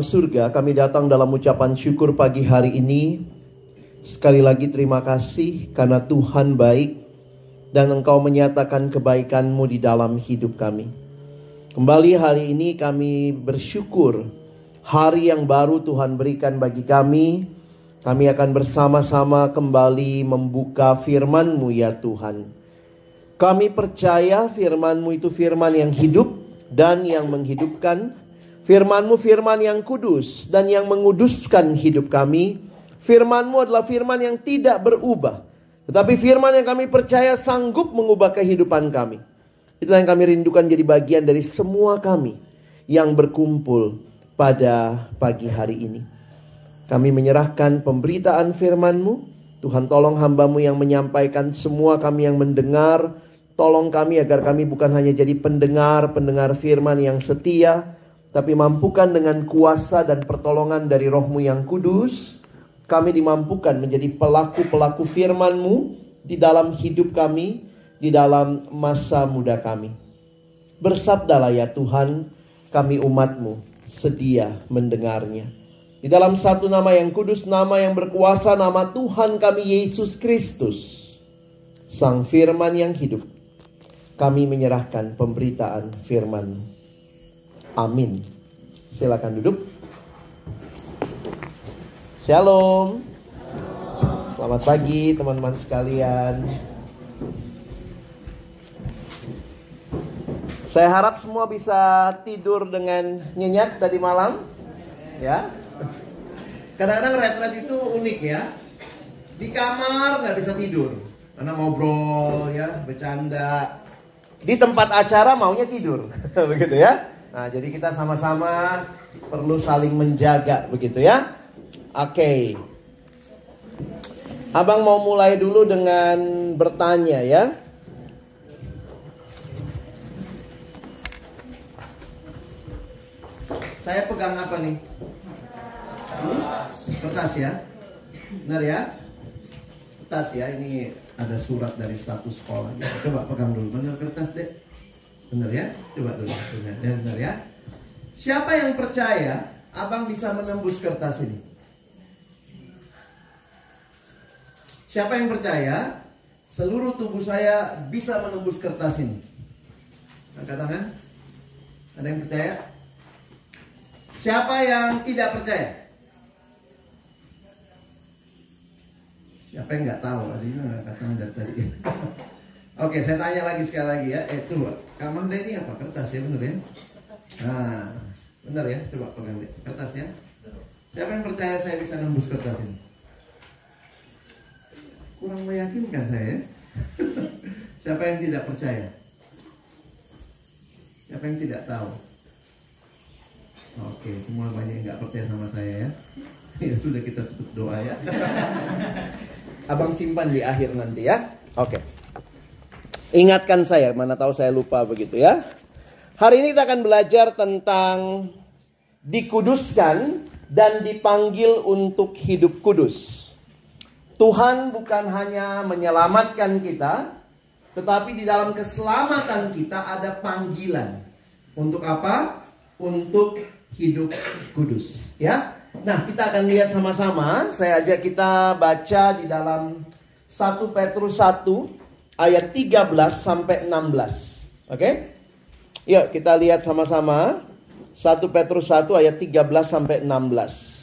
Surga, kami datang dalam ucapan syukur pagi hari ini. Sekali lagi terima kasih karena Tuhan baik dan Engkau menyatakan kebaikan-Mu di dalam hidup kami. Kembali hari ini kami bersyukur hari yang baru Tuhan berikan bagi kami. Kami akan bersama-sama kembali membuka firman-Mu ya Tuhan. Kami percaya firman-Mu itu firman yang hidup dan yang menghidupkan. Firman-Mu firman yang kudus dan yang menguduskan hidup kami. Firman-Mu adalah firman yang tidak berubah. Tetapi firman yang kami percaya sanggup mengubah kehidupan kami. Itulah yang kami rindukan jadi bagian dari semua kami yang berkumpul pada pagi hari ini. Kami menyerahkan pemberitaan firman-Mu. Tuhan tolong hamba-Mu yang menyampaikan, semua kami yang mendengar. Tolong kami agar kami bukan hanya jadi pendengar firman yang setia, tapi mampukan dengan kuasa dan pertolongan dari Roh-Mu yang kudus, kami dimampukan menjadi pelaku-pelaku firman-Mu di dalam hidup kami, di dalam masa muda kami. Bersabdalah ya Tuhan, kami umat-Mu sedia mendengarnya. Di dalam satu nama yang kudus, nama yang berkuasa, nama Tuhan kami Yesus Kristus, Sang Firman yang hidup, kami menyerahkan pemberitaan firman-Mu. Amin. Silakan duduk. Shalom. Selamat pagi teman-teman sekalian. Saya harap semua bisa tidur dengan nyenyak tadi malam. Ya. Kadang-kadang retret itu unik ya. Di kamar nggak bisa tidur karena ngobrol ya, bercanda. Di tempat acara maunya tidur. Begitu ya. Nah, jadi kita sama-sama perlu saling menjaga begitu ya. Oke. Abang mau mulai dulu dengan bertanya ya. Saya pegang apa nih? Kertas ya. Benar ya? Kertas ya, ini ada surat dari satu sekolah. Coba pegang dulu, benar kertas deh. Benar ya? Coba dulu. Benar ya? Siapa yang percaya abang bisa menembus kertas ini? Siapa yang percaya seluruh tubuh saya bisa menembus kertas ini? Angkat tangan. Ada yang percaya? Siapa yang tidak percaya? Siapa yang nggak tahu? Adina nggak angkat tangan dari tadi. Oke, saya tanya lagi sekali lagi ya. Coba, Kamanda ini apa? Kertas ya, bener ya? Nah, bener ya? Coba pegang deh, kertasnya. Siapa yang percaya saya bisa nembus kertas ini? Kurang meyakinkan saya. Siapa yang tidak percaya? Siapa yang tidak tahu? Oke, semua banyak yang nggak percaya sama saya ya. Ya sudah, kita tutup doa ya. Abang simpan di akhir nanti ya. Oke. Ingatkan saya, mana tahu saya lupa begitu ya. Hari ini kita akan belajar tentang dikuduskan dan dipanggil untuk hidup kudus. Tuhan bukan hanya menyelamatkan kita, tetapi di dalam keselamatan kita ada panggilan. Untuk apa? Untuk hidup kudus. Ya. Nah, kita akan lihat sama-sama. Saya ajak kita baca di dalam 1 Petrus 1 ayat 13 sampai 16. Oke? Yuk kita lihat sama-sama 1 Petrus 1 ayat 13 sampai 16.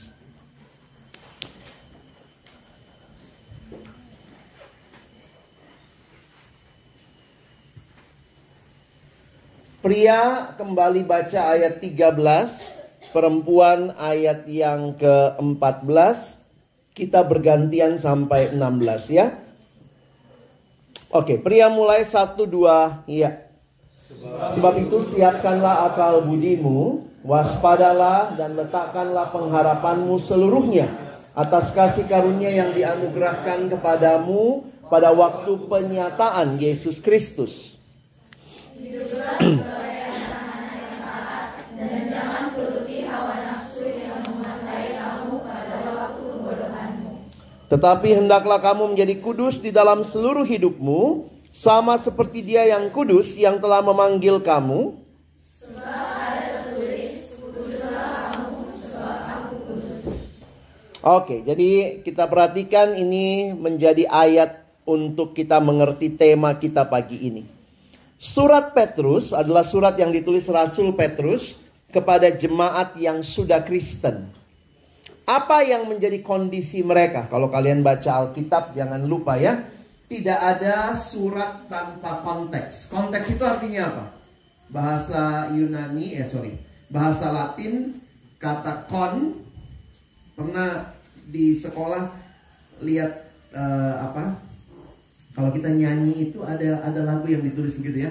Pria kembali baca ayat 13, perempuan ayat yang ke-14. Kita bergantian sampai 16 ya. Oke, pria mulai 1, 2, iya. Sebab itu siapkanlah akal budimu, waspadalah dan letakkanlah pengharapanmu seluruhnya atas kasih karunia yang dianugerahkan kepadamu pada waktu penyataan Yesus Kristus. Hiduplah sebagai anak-anak yang taat dan jangan turuti hawa nafsu yang menguasai kamu pada waktu kebodohanmu. Tetapi hendaklah kamu menjadi kudus di dalam seluruh hidupmu, sama seperti Dia yang kudus yang telah memanggil kamu. Sebab ada tertulis, kuduslah kamu sebab Oke, jadi kita perhatikan ini menjadi ayat untuk kita mengerti tema kita pagi ini. Surat Petrus adalah surat yang ditulis Rasul Petrus kepada jemaat yang sudah Kristen. Apa yang menjadi kondisi mereka? Kalau kalian baca Alkitab jangan lupa ya, tidak ada surat tanpa konteks. Konteks itu artinya apa? Bahasa bahasa Latin kata kon. Pernah di sekolah lihat kalau kita nyanyi itu ada lagu yang ditulis begitu ya,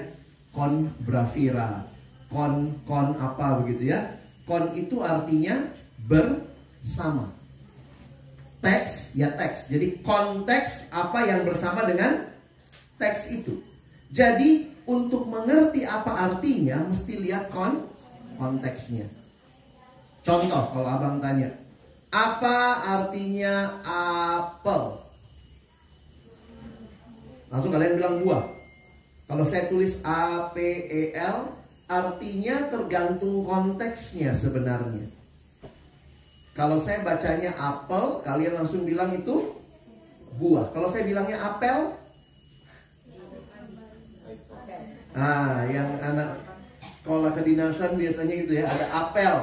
con bravira, con apa begitu ya. Con itu artinya bersama. Teks ya teks. Jadi konteks apa yang bersama dengan teks itu. Jadi untuk mengerti apa artinya mesti lihat konteksnya. Contoh kalau abang tanya, apa artinya apel? Langsung kalian bilang buah. Kalau saya tulis APEL, artinya tergantung konteksnya sebenarnya. Kalau saya bacanya apel, kalian langsung bilang itu buah. Kalau saya bilangnya apel, yang anak sekolah kedinasan biasanya gitu ya, ada apel.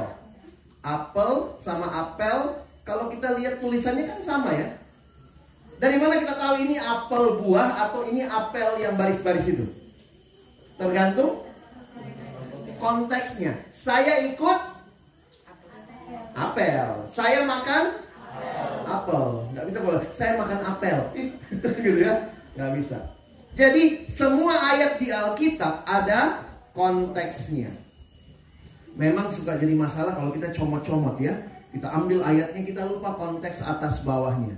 Apel sama apel, kalau kita lihat tulisannya kan sama ya. Dari mana kita tahu ini apel buah atau ini apel yang baris-baris itu? Tergantung konteksnya. Saya ikut apel, saya makan apel. Nggak bisa kalau saya makan apel, gitu ya, nggak bisa. Jadi semua ayat di Alkitab ada konteksnya. Memang suka jadi masalah kalau kita comot-comot ya. Kita ambil ayatnya, kita lupa konteks atas bawahnya.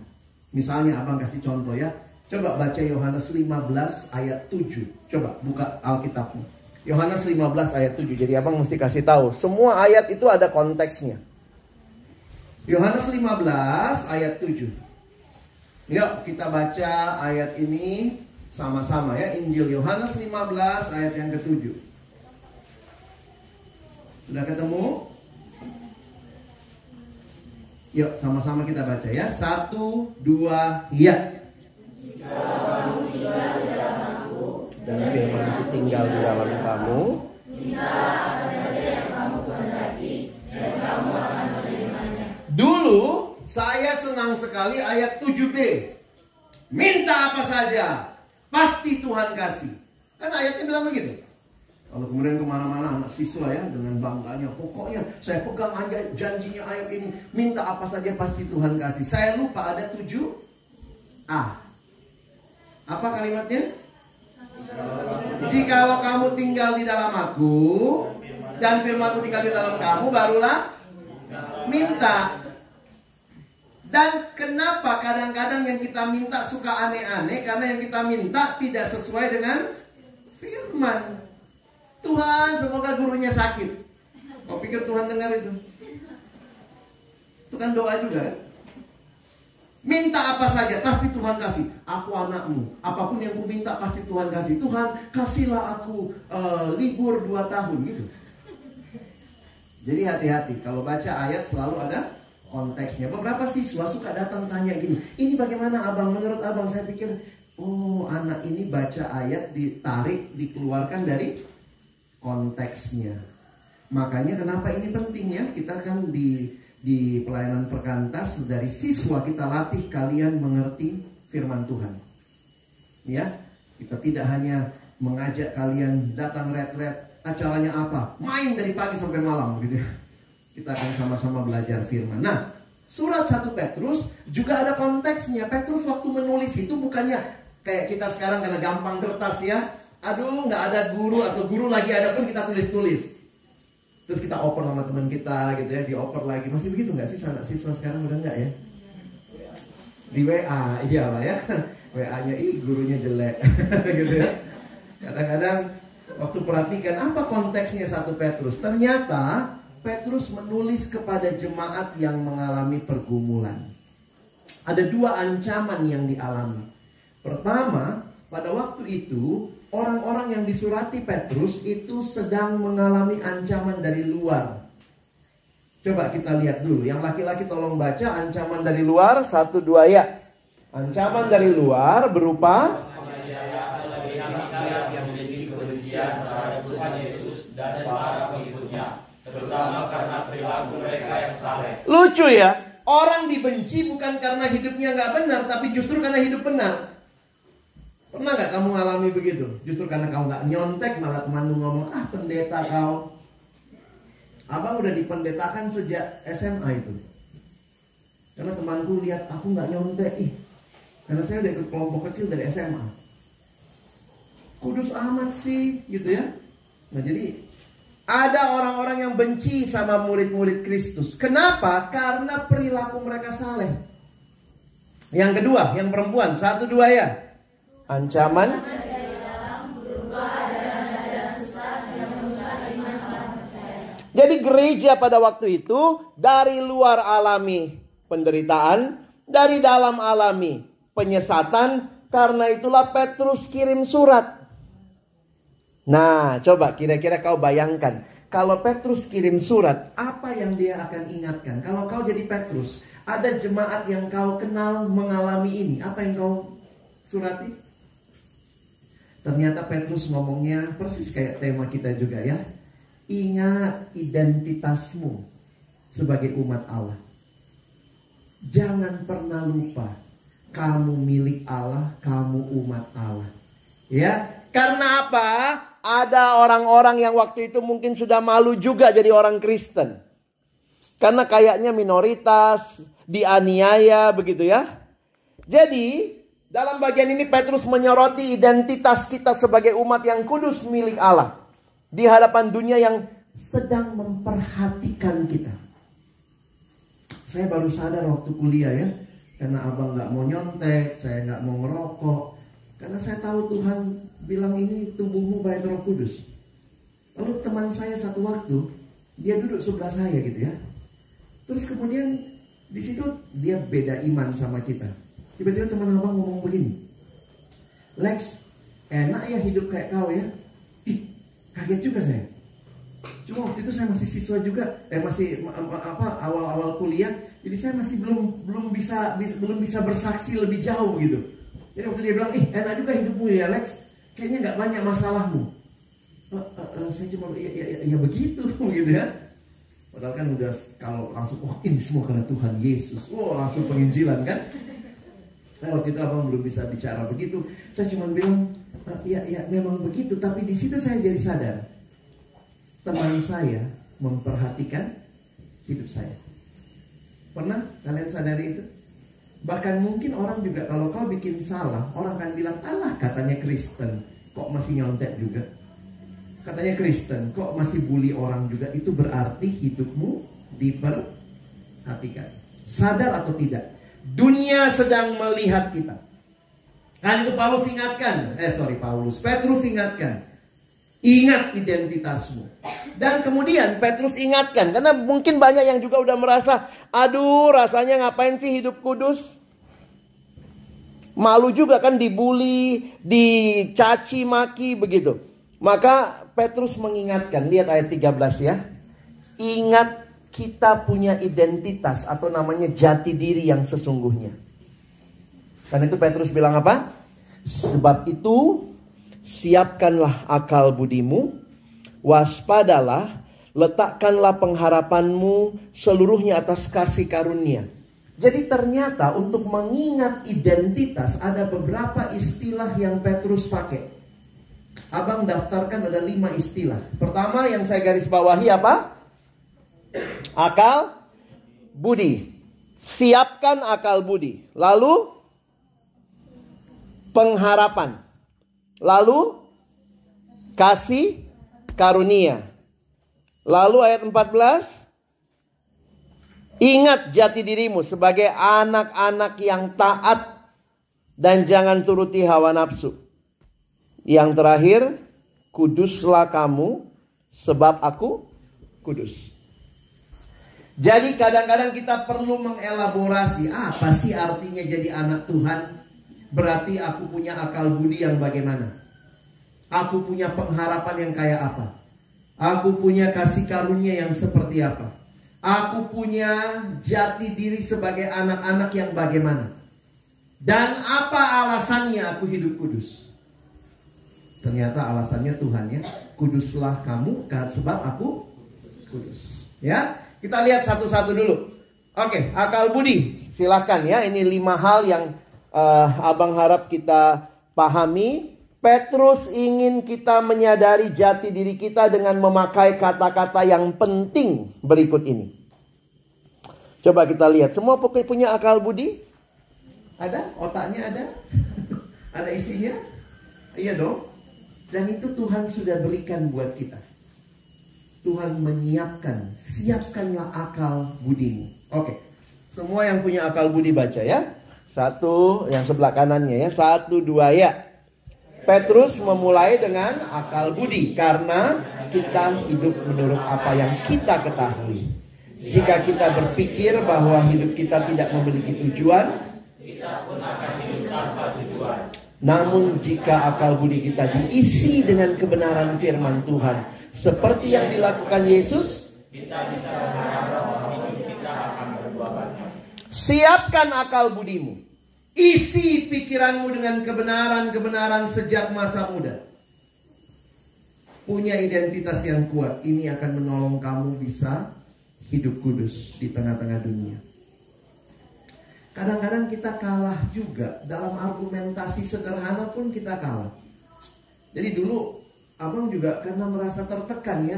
Misalnya abang kasih contoh ya. Coba baca Yohanes 15 ayat 7. Coba buka Alkitabmu. Yohanes 15 ayat 7. Jadi abang mesti kasih tahu. Semua ayat itu ada konteksnya. Yohanes 15 ayat 7. Yuk kita baca ayat ini sama-sama ya. Injil Yohanes 15 ayat yang ke-7. Sudah ketemu? Yuk sama-sama kita baca ya. 1, 2, ya. Jika kamu tinggal di dalam aku, dan firman-Ku tinggal di dalam kamu, mintalah apa saja yang kamu kehendaki, dan kamu akan menerimanya. Dulu saya senang sekali ayat 7b. Minta apa saja, pasti Tuhan kasih. Kan ayatnya bilang begitu. Kalau kemudian kemana-mana anak siswa ya dengan bangganya, pokoknya saya pegang aja janjinya ayat ini, minta apa saja pasti Tuhan kasih. Saya lupa ada 7a. Apa kalimatnya? Jikalau kamu tinggal di dalam aku dan firman-Ku tinggal di dalam kamu, barulah minta. Dan kenapa kadang-kadang yang kita minta suka aneh-aneh? Karena yang kita minta tidak sesuai dengan firman. Tuhan, semoga gurunya sakit. Kau pikir Tuhan dengar itu? Itu kan doa juga kan? Minta apa saja, pasti Tuhan kasih. Aku anakmu, apapun yang ku minta pasti Tuhan kasih. Tuhan, kasihlah aku libur 2 tahun gitu. Jadi hati-hati, kalau baca ayat selalu ada konteksnya. Beberapa siswa suka datang tanya gini, ini bagaimana abang? Menurut abang, saya pikir, oh anak ini baca ayat ditarik, dikeluarkan dari konteksnya. Makanya kenapa ini penting ya? Kita kan di pelayanan perkantas dari siswa kita latih kalian mengerti firman Tuhan. Ya, kita tidak hanya mengajak kalian datang retret, acaranya apa? Main dari pagi sampai malam gitu ya. Kita akan sama-sama belajar firman. Nah, surat 1 Petrus juga ada konteksnya. Petrus waktu menulis itu bukannya kayak kita sekarang karena gampang kertas ya. Aduh, nggak ada guru atau guru lagi ada pun kita tulis-tulis. Terus kita oper sama teman kita gitu ya, dioper lagi. Masih begitu nggak sih anak siswa sekarang? Udah nggak ya? Di WA, iya lah ya. WA-nya gurunya jelek gitu ya. Kadang-kadang waktu perhatikan apa konteksnya 1 Petrus. Ternyata Petrus menulis kepada jemaat yang mengalami pergumulan. Ada 2 ancaman yang dialami. Pertama, pada waktu itu orang-orang yang disurati Petrus itu sedang mengalami ancaman dari luar. Coba kita lihat dulu. Yang laki-laki tolong baca ancaman dari luar 1-2 ya. Ancaman dari luar berupa yang menjadi kebencian terhadap Tuhan Yesus dan para pengikutnya, terutama karena perilaku mereka yang saleh. Lucu ya, orang dibenci bukan karena hidupnya nggak benar, tapi justru karena hidup benar. Pernah nggak kamu alami begitu? Justru karena kau nggak nyontek, malah temanmu ngomong, ah pendeta kau. Abang udah dipendetakan sejak SMA itu. Karena temanku lihat aku nggak nyontek, karena saya udah ikut kelompok kecil dari SMA. Kudus amat sih, gitu ya. Nah jadi ada orang-orang yang benci sama murid-murid Kristus. Kenapa? Karena perilaku mereka saleh. Yang kedua, yang perempuan 1-2 ya. Ancaman. Jadi gereja pada waktu itu dari luar alami penderitaan, dari dalam alami penyesatan. Karena itulah Petrus kirim surat. Nah, coba kira-kira kau bayangkan, kalau Petrus kirim surat, apa yang dia akan ingatkan? Kalau kau jadi Petrus, ada jemaat yang kau kenal mengalami ini, apa yang kau surati? Ternyata Petrus ngomongnya persis kayak tema kita juga ya. Ingat identitasmu sebagai umat Allah. Jangan pernah lupa kamu milik Allah, kamu umat Allah. Ya, karena apa? Ada orang-orang yang waktu itu mungkin sudah malu juga jadi orang Kristen. Karena kayaknya minoritas, dianiaya begitu ya. Jadi, dalam bagian ini Petrus menyoroti identitas kita sebagai umat yang kudus milik Allah. Di hadapan dunia yang sedang memperhatikan kita. Saya baru sadar waktu kuliah ya. Karena abang gak mau nyontek, saya gak mau ngerokok. Karena saya tahu Tuhan bilang ini tubuhmu bait Roh Kudus. Lalu teman saya satu waktu, dia duduk sebelah saya gitu ya. Terus kemudian di situ dia beda iman sama kita. Tiba-tiba teman abang ngomong begini. Lex, enak ya hidup kayak kau ya. Kaget juga saya. Cuma waktu itu saya masih siswa juga, masih awal-awal kuliah, jadi saya masih belum bisa bersaksi lebih jauh gitu. Jadi waktu dia bilang, enak juga hidupmu ya Lex, kayaknya nggak banyak masalahmu. Saya cuma ya begitu gitu ya. Padahal kan udah kalau langsung, ini semua karena Tuhan Yesus, langsung penginjilan kan. Nah, waktu itu abang belum bisa bicara begitu. Saya cuma bilang, ya memang begitu. Tapi di situ saya jadi sadar, teman saya memperhatikan hidup saya. Pernah kalian sadari itu? Bahkan mungkin orang juga kalau kau bikin salah, orang akan bilang, alah katanya Kristen, kok masih nyontek juga. Katanya Kristen, kok masih bully orang juga. Itu berarti hidupmu diperhatikan. Sadar atau tidak? Dunia sedang melihat kita. Kan itu Paulus ingatkan. Petrus ingatkan. Ingat identitasmu. Dan kemudian Petrus ingatkan. Karena mungkin banyak yang juga udah merasa, aduh rasanya ngapain sih hidup kudus. Malu juga kan dibully, dicaci maki begitu. Maka Petrus mengingatkan. Lihat ayat 13 ya. Ingat kita punya identitas atau namanya jati diri yang sesungguhnya. Karena itu Petrus bilang apa? Sebab itu siapkanlah akal budimu, waspadalah, letakkanlah pengharapanmu seluruhnya atas kasih karunia. Jadi ternyata untuk mengingat identitas ada beberapa istilah yang Petrus pakai. Abang daftarkan ada 5 istilah. Pertama yang saya garis bawahi apa? Akal budi. Siapkan akal budi. Lalu pengharapan. Lalu kasih karunia. Lalu ayat 14. Ingat jati dirimu sebagai anak-anak yang taat dan jangan turuti hawa nafsu. Yang terakhir, kuduslah kamu sebab aku kudus. Jadi kadang-kadang kita perlu mengelaborasi apa sih artinya jadi anak Tuhan. Berarti aku punya akal budi yang bagaimana? Aku punya pengharapan yang kayak apa? Aku punya kasih karunia yang seperti apa? Aku punya jati diri sebagai anak-anak yang bagaimana? Dan apa alasannya aku hidup kudus? Ternyata alasannya Tuhan ya. Kuduslah kamu sebab aku kudus. Ya, kita lihat satu-satu dulu. Oke, akal budi. Silakan ya, ini 5 hal yang Abang harap kita pahami. Petrus ingin kita menyadari jati diri kita dengan memakai kata-kata yang penting berikut ini. Coba kita lihat, semua punya akal budi? Ada? Otaknya ada? Ada isinya? Iya dong. Dan itu Tuhan sudah berikan buat kita. Tuhan menyiapkan, siapkanlah akal budimu. Oke, semua yang punya akal budi baca ya. Satu, yang sebelah kanannya ya. 1, 2 ya. Petrus memulai dengan akal budi karena kita hidup menurut apa yang kita ketahui. Jika kita berpikir bahwa hidup kita tidak memiliki tujuan, kita pun akan hidup tanpa tujuan. Namun jika akal budi kita diisi dengan kebenaran firman Tuhan, seperti yang dilakukan Yesus, kita bisa berharap bahwa hidup kita akan berbuah banyak. Siapkan akal budimu. Isi pikiranmu dengan kebenaran-kebenaran sejak masa muda. Punya identitas yang kuat. Ini akan menolong kamu bisa hidup kudus di tengah-tengah dunia. Kadang-kadang kita kalah juga. Dalam argumentasi sederhana pun kita kalah. Jadi dulu abang juga karena merasa tertekan ya.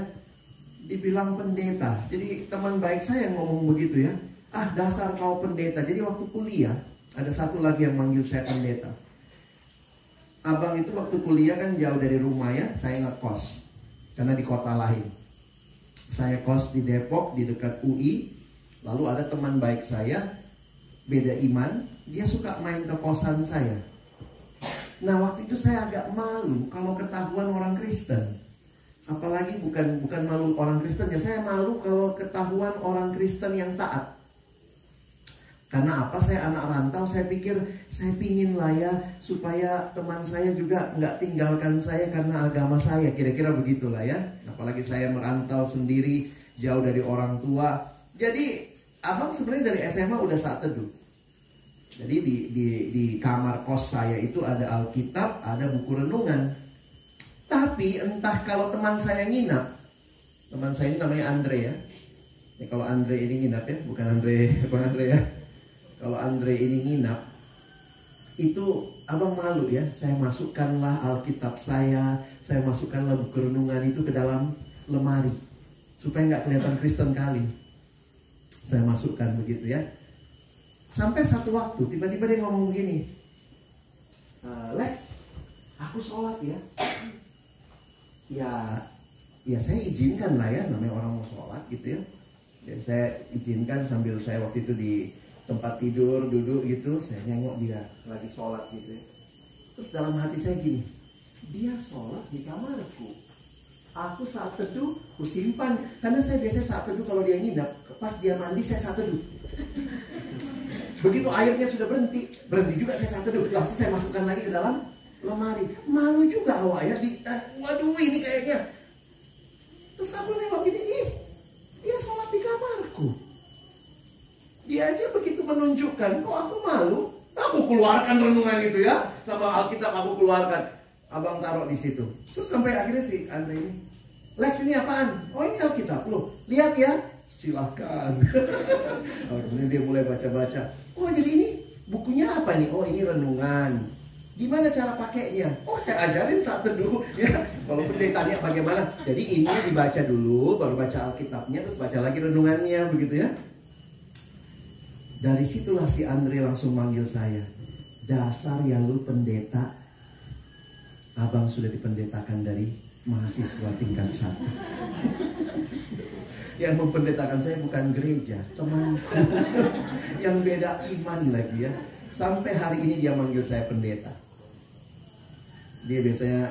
Dibilang pendeta. Jadi teman baik saya yang ngomong begitu ya. Ah, dasar kau pendeta. Jadi waktu kuliah ada satu lagi yang manggil saya pendeta. Abang itu waktu kuliah kan jauh dari rumah ya. Saya ngekos. Karena di kota lain. Saya kos di Depok, di dekat UI. Lalu ada teman baik saya, beda iman. Dia suka main ke kosan saya. Nah waktu itu saya agak malu kalau ketahuan orang Kristen. Apalagi bukan malu orang Kristen ya. Saya malu kalau ketahuan orang Kristen yang taat. Karena apa? Saya anak rantau, saya pikir saya pingin lah ya supaya teman saya juga nggak tinggalkan saya karena agama saya. Kira-kira begitulah ya. Apalagi saya merantau sendiri, jauh dari orang tua. Jadi abang sebenarnya dari SMA udah saat teduh. Jadi di kamar kos saya itu ada Alkitab, ada buku renungan. Tapi entah kalau teman saya nginap. Teman saya ini namanya Andre ya. Ya kalau Andre ini nginap ya, bukan Andre ya. Kalau Andre ini nginap, itu abang malu ya. Saya masukkanlah Alkitab saya masukkanlah buku renungan itu ke dalam lemari. Supaya nggak kelihatan Kristen kali. Saya masukkan begitu ya. Sampai satu waktu, tiba-tiba dia ngomong begini. Lex, aku sholat ya. Ya saya izinkan lah ya, namanya orang mau sholat gitu ya. Dan saya izinkan sambil saya waktu itu di tempat tidur, duduk gitu, saya nengok dia lagi sholat gitu ya. Terus dalam hati saya gini, dia sholat di kamarku. Aku saat teduh, aku simpan. Karena saya biasanya saat teduh kalau dia nginap, pas dia mandi saya saat teduh. Begitu airnya sudah berhenti juga saya saat teduh. Langsung saya masukkan lagi ke dalam lemari. Malu juga awak ya, waduh ini kayaknya. Terus aku nengok gini, dia sholat di kamarku. Dia aja begitu menunjukkan, kok aku malu? Aku keluarkan renungan itu ya, sama Alkitab aku keluarkan. Abang taruh di situ. Terus sampai akhirnya si Andre ini, Lex ini apaan? Oh ini Alkitab loh. Lihat ya. Silahkan. Kemudian dia mulai baca-baca. Oh jadi ini bukunya apa nih? Oh ini renungan. Gimana cara pakainya? Oh saya ajarin saat teduh ya. Kalau pendetanya bagaimana? Jadi ini dibaca dulu, baru baca Alkitabnya, terus baca lagi renungannya, begitu ya. Dari situlah si Andre langsung manggil saya. Dasar ya lu pendeta. Abang sudah dipendetakan dari mahasiswa tingkat 1. Yang mempendetakan saya bukan gereja, temanku. Yang beda iman lagi ya. Sampai hari ini dia manggil saya pendeta. Dia biasanya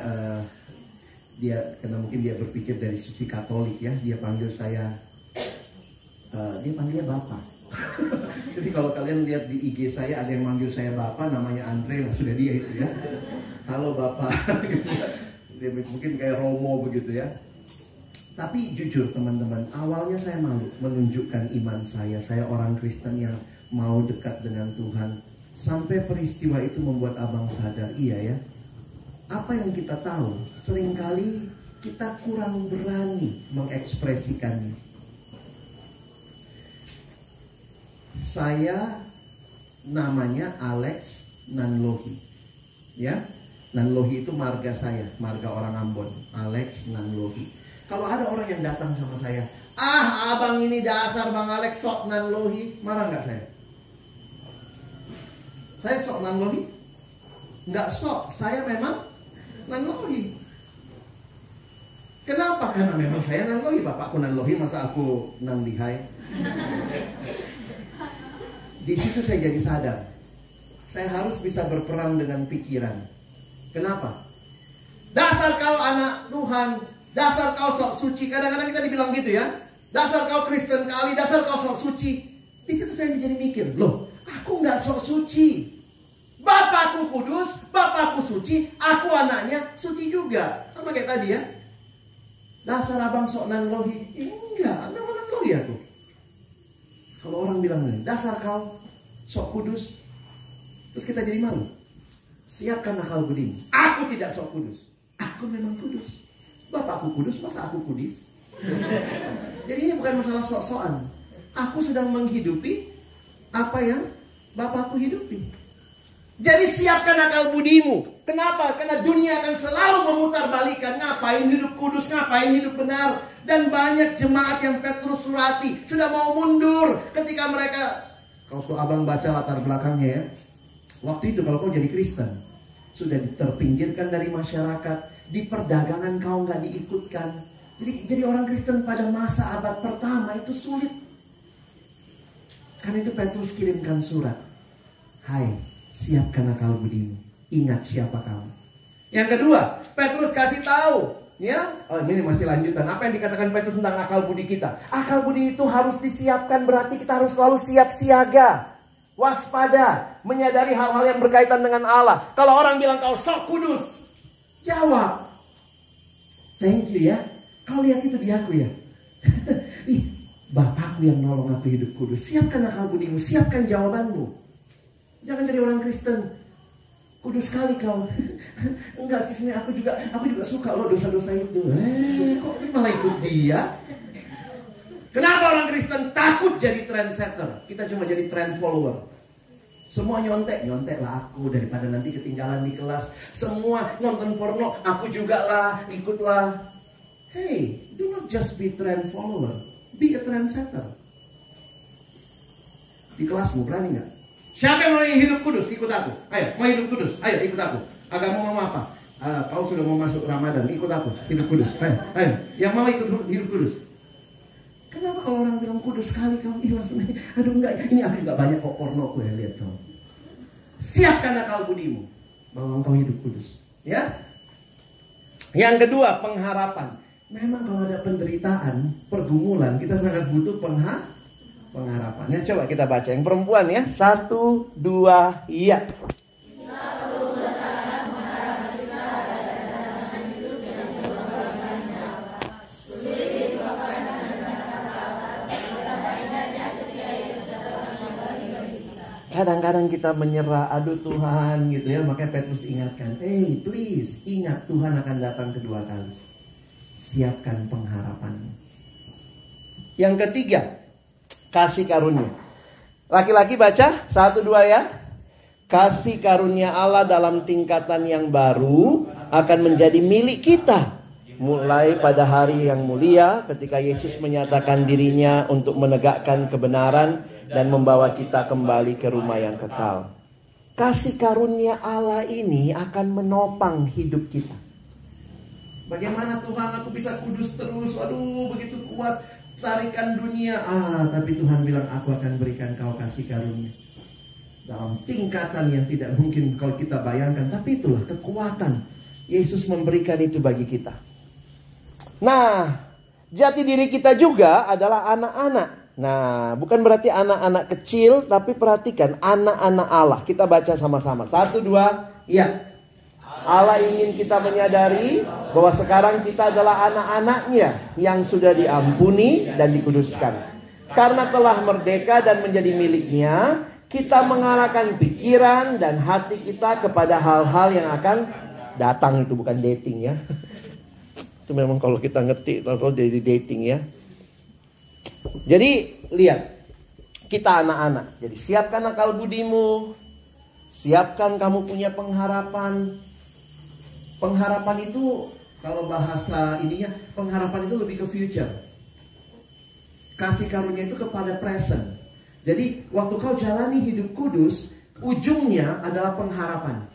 karena mungkin dia berpikir dari sisi Katolik ya, dia panggil saya, dia panggilnya Bapak. Jadi kalau kalian lihat di IG saya ada yang manggil saya Bapak, namanya Andre, lah sudah dia itu ya. Halo Bapak, gitu ya. Dia mungkin kayak Romo begitu ya. Tapi jujur teman-teman, awalnya saya malu menunjukkan iman saya. Saya orang Kristen yang mau dekat dengan Tuhan. Sampai peristiwa itu membuat abang sadar, iya ya. Apa yang kita tahu, seringkali kita kurang berani mengekspresikannya. Saya namanya Alex Nanlohi. Ya, Nanlohi itu marga saya, marga orang Ambon. Alex Nanlohi. Kalau ada orang yang datang sama saya, abang ini dasar Bang Alex sok Nanlohi, marah nggak saya? Saya sok Nanlohi? Nggak sok, saya memang Nanlohi. Kenapa? Karena memang saya Nanlohi. Bapakku Nanlohi, masa aku Nanlihai? Di situ saya jadi sadar, saya harus bisa berperang dengan pikiran. Kenapa? Dasar kau anak Tuhan, dasar kau sok suci. Kadang-kadang kita dibilang gitu ya. Dasar kau Kristen kali, dasar kau sok suci. Di situ saya menjadi mikir, loh, aku nggak sok suci. Bapakku kudus, bapakku suci, aku anaknya suci juga. Sama kayak tadi ya. Dasar abang sok Nanlohi. Enggak, memang Nanlohi aku. Kalau orang bilang, dasar kau sok kudus, terus kita jadi malu. Siapkan akal budimu. Aku tidak sok kudus, aku memang kudus. Bapakku kudus, masa aku kudus? Jadi ini bukan masalah sok-sokan. Aku sedang menghidupi apa yang bapakku hidupi. Jadi siapkan akal budimu. Kenapa? Karena dunia akan selalu memutarbalikkan. Ngapain hidup kudus, ngapain hidup benar. Dan banyak jemaat yang Petrus surati sudah mau mundur ketika mereka. Kalau tuh abang baca latar belakangnya ya. Waktu itu kalau kau jadi Kristen, sudah terpinggirkan dari masyarakat. Di perdagangan kau nggak diikutkan. Jadi orang Kristen pada masa abad pertama itu sulit. Karena itu Petrus kirimkan surat. Hai, siapkan akal budimu. Ingat siapa kamu. Yang kedua, Petrus kasih tahu. Ya, ini masih lanjutan. Apa yang dikatakan Petrus tentang akal budi kita? Akal budi itu harus disiapkan, berarti kita harus selalu siap siaga. Waspada, menyadari hal-hal yang berkaitan dengan Allah. Kalau orang bilang kau sok kudus, jawab, thank you ya. Kau lihat itu di aku ya. Ih, Bapakku yang nolong aku hidup kudus. Siapkan akal budimu, siapkan jawabanmu. Jangan jadi orang Kristen. Kudus sekali kau. Enggak sih, aku juga suka loh dosa-dosa itu. Kok malah ikut dia? Kenapa orang Kristen takut jadi trendsetter? Kita cuma jadi trend follower. Semua nyontek lah aku daripada nanti ketinggalan di kelas. Semua nonton porno, aku juga lah, ikutlah. Hey, do not just be trend follower, be a trendsetter. Di kelasmu berani nggak? Siapa yang mau hidup kudus? Ikut aku. Ayo, mau hidup kudus? Ayo ikut aku. Agama mau apa? Kau sudah mau masuk Ramadan, ikut aku. Hidup kudus. Ayo. Yang mau ikut hidup kudus? Kenapa kalau orang bilang kudus sekali kamu hilang? Aduh enggak, ini aku juga banyak kok porno aku ya, lihat kamu. Siapkan akal budimu bahwa engkau hidup kudus. Ya. Yang kedua, pengharapan. Memang kalau ada penderitaan, pergumulan, kita sangat butuh pengharapannya. Coba kita baca yang perempuan ya. 1, 2, iya. Kadang-kadang kita menyerah, aduh Tuhan gitu ya. Makanya Petrus ingatkan, please ingat Tuhan akan datang kedua kali. Siapkan pengharapanmu. Yang ketiga, kasih karunia. Laki-laki baca 1, 2 ya. Kasih karunia Allah dalam tingkatan yang baru akan menjadi milik kita. Mulai pada hari yang mulia ketika Yesus menyatakan dirinya untuk menegakkan kebenaran dan membawa kita kembali ke rumah yang kekal. Kasih karunia Allah ini akan menopang hidup kita. Bagaimana Tuhan aku bisa kudus terus? Aduh begitu kuat tarikan dunia. Tapi Tuhan bilang aku akan berikan kau kasih karunia dalam tingkatan yang tidak mungkin kalau kita bayangkan. Tapi itulah kekuatan Yesus memberikan itu bagi kita. Nah, jati diri kita juga adalah anak-anak. Nah, bukan berarti anak-anak kecil, tapi perhatikan anak-anak Allah. Kita baca sama-sama. 1, 2, iya. Allah ingin kita menyadari bahwa sekarang kita adalah anak-anaknya yang sudah diampuni dan dikuduskan. Karena telah merdeka dan menjadi miliknya, kita mengarahkan pikiran dan hati kita kepada hal-hal yang akan datang. Itu bukan dating ya. Itu memang kalau kita ngetik atau jadi dating ya. Jadi lihat, kita anak-anak. Jadi siapkan akal budimu. Siapkan kamu punya pengharapan. Pengharapan itu, kalau bahasa ininya, pengharapan itu lebih ke future. Kasih karunia itu kepada present. Jadi waktu kau jalani hidup kudus, ujungnya adalah pengharapan.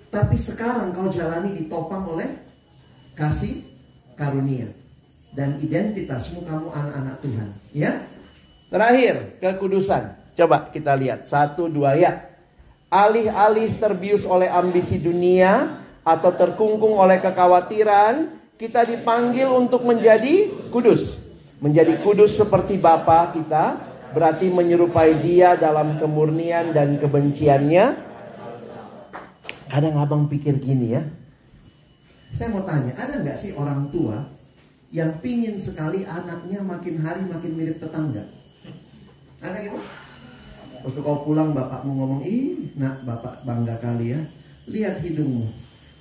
Tapi sekarang kau jalani ditopang oleh kasih karunia. Dan identitasmu, kamu anak-anak Tuhan. Ya. Terakhir, kekudusan. Coba kita lihat 1, 2 ya. Alih-alih terbius oleh ambisi dunia atau terkungkung oleh kekhawatiran, kita dipanggil untuk menjadi kudus. Menjadi kudus seperti Bapa kita, berarti menyerupai Dia dalam kemurnian dan kebenciannya. Kadang abang pikir gini ya. Saya mau tanya, ada nggak sih orang tua yang pingin sekali anaknya makin hari makin mirip tetangga? Ada gitu? Waktu kau pulang bapakmu ngomong, ih nak bapak bangga kali ya, lihat hidungmu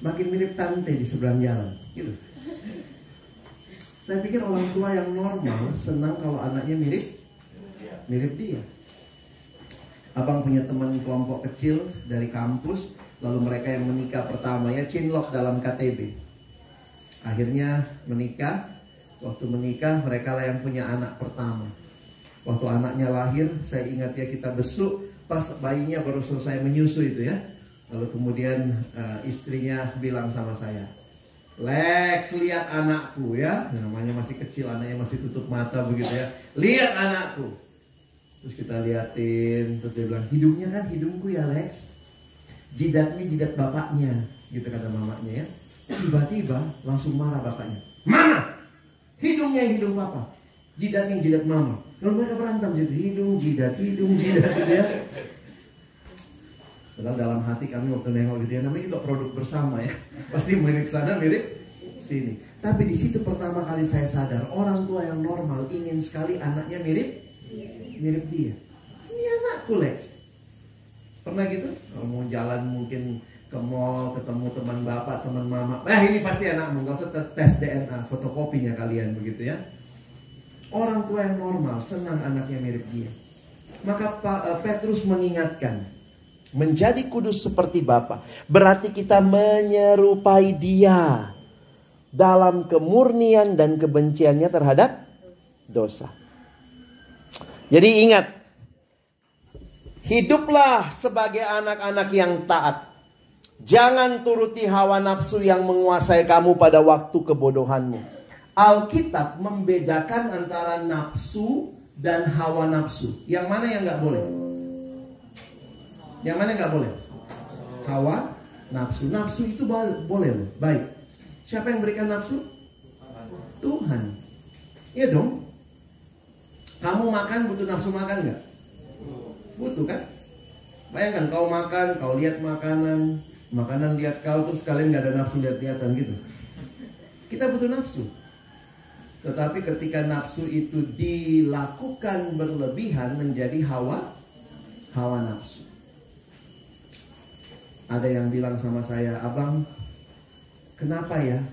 makin mirip tante di seberang jalan gitu. Saya pikir orang tua yang normal senang kalau anaknya mirip dia. Abang punya teman kelompok kecil dari kampus, lalu mereka yang menikah pertama ya cinlok dalam KTB. Akhirnya menikah. Waktu menikah mereka lah yang punya anak pertama. Waktu anaknya lahir, saya ingat ya kita besuk pas bayinya baru selesai menyusu itu ya. Lalu kemudian istrinya bilang sama saya, Lex, lihat anakku ya. Namanya masih kecil, anaknya masih tutup mata begitu ya. Lihat anakku. Terus kita liatin, terus dia bilang, hidungnya kan hidungku ya Lex. Jidatnya jidat bapaknya, gitu kata mamanya ya. Tiba-tiba langsung marah bapaknya. Mana? Hidungnya hidung papa, jidatnya jidat mama. Lalu mereka berantem jadi hidung jidat gitu ya. Padahal dalam hati kami waktu nengok gitu ya, namanya juga produk bersama ya. Pasti mirip sana mirip sini. Tapi di situ pertama kali saya sadar, orang tua yang normal ingin sekali anaknya mirip dia. Ini anakku Lex. Pernah gitu? Kalau mau jalan mungkin ke mall, ketemu teman bapak, teman mama. Ini pasti anakmu, gak usah tes DNA, fotokopinya kalian begitu ya. Orang tua yang normal senang anaknya mirip dia. Maka Petrus mengingatkan, menjadi kudus seperti Bapa berarti kita menyerupai Dia dalam kemurnian dan kebenciannya terhadap dosa. Jadi ingat, hiduplah sebagai anak-anak yang taat. Jangan turuti hawa nafsu yang menguasai kamu pada waktu kebodohanmu. Alkitab membedakan antara nafsu dan hawa nafsu. Yang mana yang gak boleh? Yang mana gak boleh? Hawa nafsu. Nafsu itu boleh loh, baik. Siapa yang berikan nafsu? Tuhan. Iya dong. Kamu makan butuh nafsu makan gak? Butuh kan? Bayangkan kau makan, kau lihat makanan lihat kau, terus kalian gak ada nafsu lihat-lihatan gitu. Kita butuh nafsu. Tetapi ketika nafsu itu dilakukan berlebihan menjadi hawa nafsu. Ada yang bilang sama saya, abang, kenapa ya?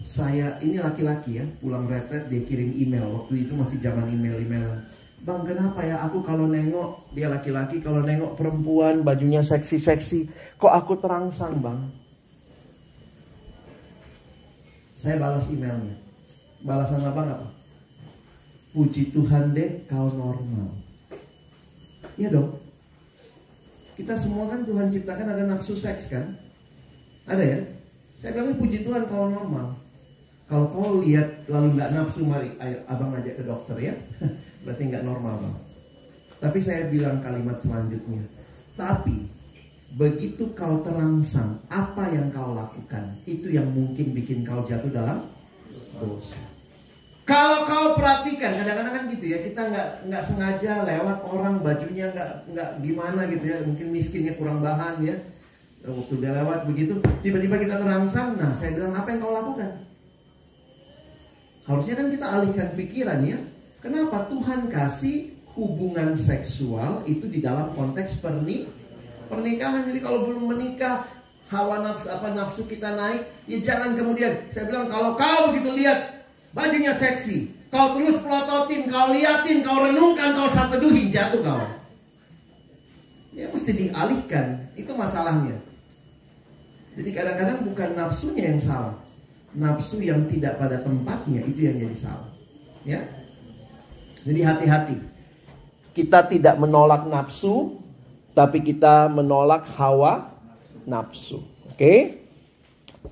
Saya ini laki-laki ya, pulang retret dia kirim email. Waktu itu masih zaman email-emailan. Bang, kenapa ya aku kalau nengok, dia laki-laki, kalau nengok perempuan bajunya seksi-seksi, kok aku terangsang bang? Saya balas emailnya. Balasan abang apa? Puji Tuhan deh kau normal. Iya dong. Kita semua kan Tuhan ciptakan ada nafsu seks kan? Ada ya? Saya bilang puji Tuhan kau normal. Kalau kau lihat lalu nggak nafsu, mari ayo abang ajak ke dokter ya. Berarti nggak normal bang. Tapi saya bilang kalimat selanjutnya. Tapi begitu kau terangsang, apa yang kau lakukan itu yang mungkin bikin kau jatuh dalam dosa. Kalau kau perhatikan, kadang-kadang kan gitu ya, kita nggak sengaja lewat orang bajunya nggak gimana gitu ya, mungkin miskinnya kurang bahan ya. Waktu dia lewat begitu, tiba-tiba kita terangsang. Nah, saya bilang, apa yang kau lakukan? Harusnya kan kita alihkan pikiran ya. Kenapa Tuhan kasih hubungan seksual itu di dalam konteks pernikahan? Jadi kalau belum menikah, hawa nafsu kita naik, ya jangan kemudian saya bilang, kalau kau begitu lihat bajunya seksi, kau terus pelototin, kau liatin, kau renungkan, kau teduhin, jatuh kau. Ya mesti dialihkan, itu masalahnya. Jadi kadang-kadang bukan nafsunya yang salah, nafsu yang tidak pada tempatnya itu yang jadi salah. Ya, jadi hati-hati. Kita tidak menolak nafsu, tapi kita menolak hawa nafsu. Oke?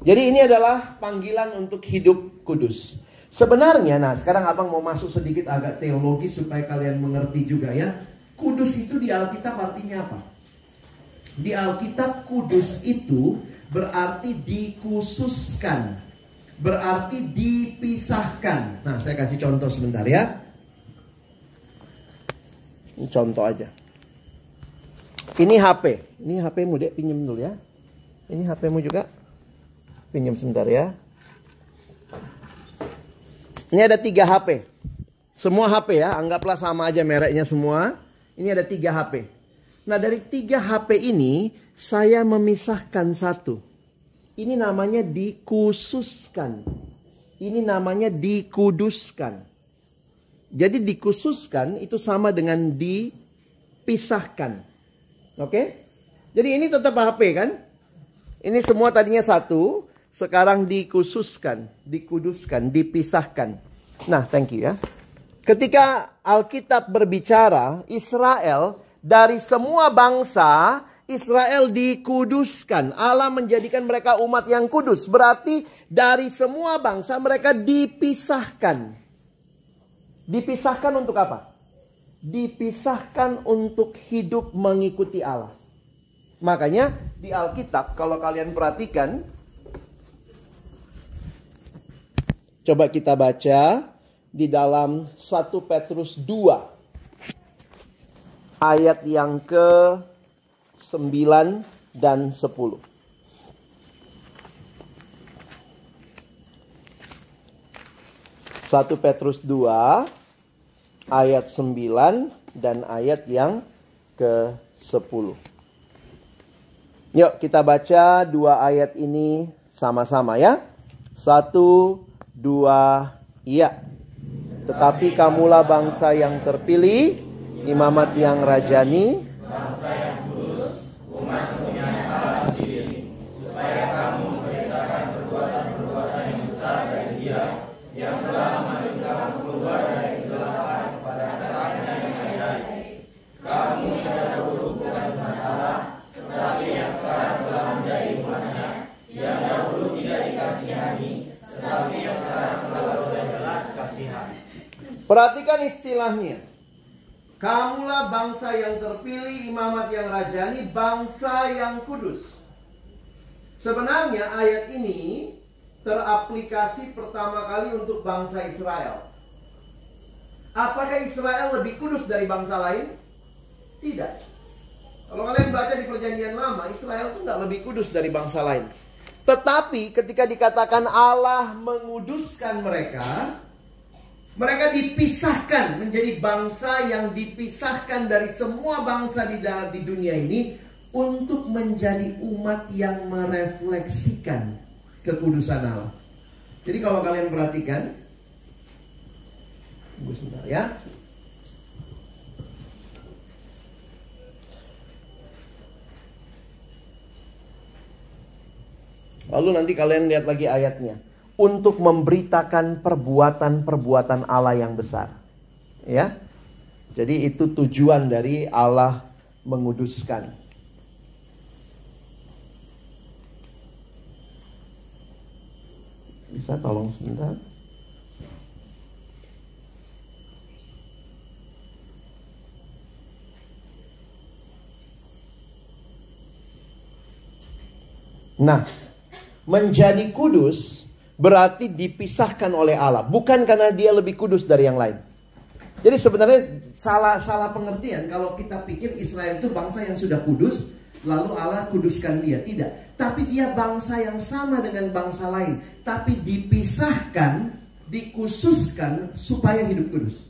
Jadi ini adalah panggilan untuk hidup kudus. Sebenarnya, nah sekarang abang mau masuk sedikit agak teologis supaya kalian mengerti juga ya. Kudus itu di Alkitab artinya apa? Di Alkitab kudus itu berarti dikhususkan, berarti dipisahkan. Nah, saya kasih contoh sebentar ya. Ini contoh aja. Ini HP. Ini HP-mu, Dek, pinjam dulu ya. Ini HP-mu juga. Pinjam sebentar ya. Ini ada 3 HP. Semua HP ya, anggaplah sama aja mereknya semua. Ini ada 3 HP. Nah, dari 3 HP ini saya memisahkan satu. Ini namanya dikhususkan. Ini namanya dikuduskan. Jadi dikhususkan itu sama dengan dipisahkan. Oke? Jadi ini tetap HP kan? Ini semua tadinya satu, sekarang dikhususkan, dikuduskan, dipisahkan. Nah, thank you ya. Ketika Alkitab berbicara, Israel dari semua bangsa, Israel dikuduskan. Allah menjadikan mereka umat yang kudus. Berarti dari semua bangsa mereka dipisahkan. Dipisahkan untuk apa? Dipisahkan untuk hidup mengikuti Allah. Makanya di Alkitab kalau kalian perhatikan, coba kita baca di dalam 1 Petrus 2 ayat yang ke-9 dan 10. 1 Petrus 2 ayat 9 dan ayat yang ke-10. Yuk kita baca 2 ayat ini sama-sama ya. 1, 2, iya. Tetapi kamulah bangsa yang terpilih, imamat yang rajani, bangsa yang kudus, umat punya Allah sendiri, supaya kamu memberitakan perbuatan-perbuatan yang besar dari Dia, yang telah memanggil kamu keluar dari kegelapan kepada terangnya yang ajaib. Kamu tidak dahulu bukan umat Allah, tetapi yang sekarang telah menjadi umatnya, yang dahulu tidak dikasihani, tetapi yang sekarang telah beroleh belas kasihan. Perhatikan istilahnya. Kamulah bangsa yang terpilih, imamat yang rajani, bangsa yang kudus. Sebenarnya ayat ini teraplikasi pertama kali untuk bangsa Israel. Apakah Israel lebih kudus dari bangsa lain? Tidak. Kalau kalian baca di Perjanjian Lama, Israel itu tidak lebih kudus dari bangsa lain. Tetapi ketika dikatakan Allah menguduskan mereka, mereka dipisahkan menjadi bangsa yang dipisahkan dari semua bangsa di dunia ini untuk menjadi umat yang merefleksikan kekudusan Allah. Jadi kalau kalian perhatikan, tunggu sebentar ya. Lalu nanti kalian lihat lagi ayatnya. Untuk memberitakan perbuatan-perbuatan Allah yang besar. Ya. Jadi itu tujuan dari Allah menguduskan. Bisa tolong sebentar? Nah, menjadi kudus berarti dipisahkan oleh Allah. Bukan karena dia lebih kudus dari yang lain. Jadi sebenarnya salah pengertian kalau kita pikir Israel itu bangsa yang sudah kudus. lalu Allah kuduskan dia. Tidak. Tapi dia bangsa yang sama dengan bangsa lain. Tapi dipisahkan, dikhususkan supaya hidup kudus.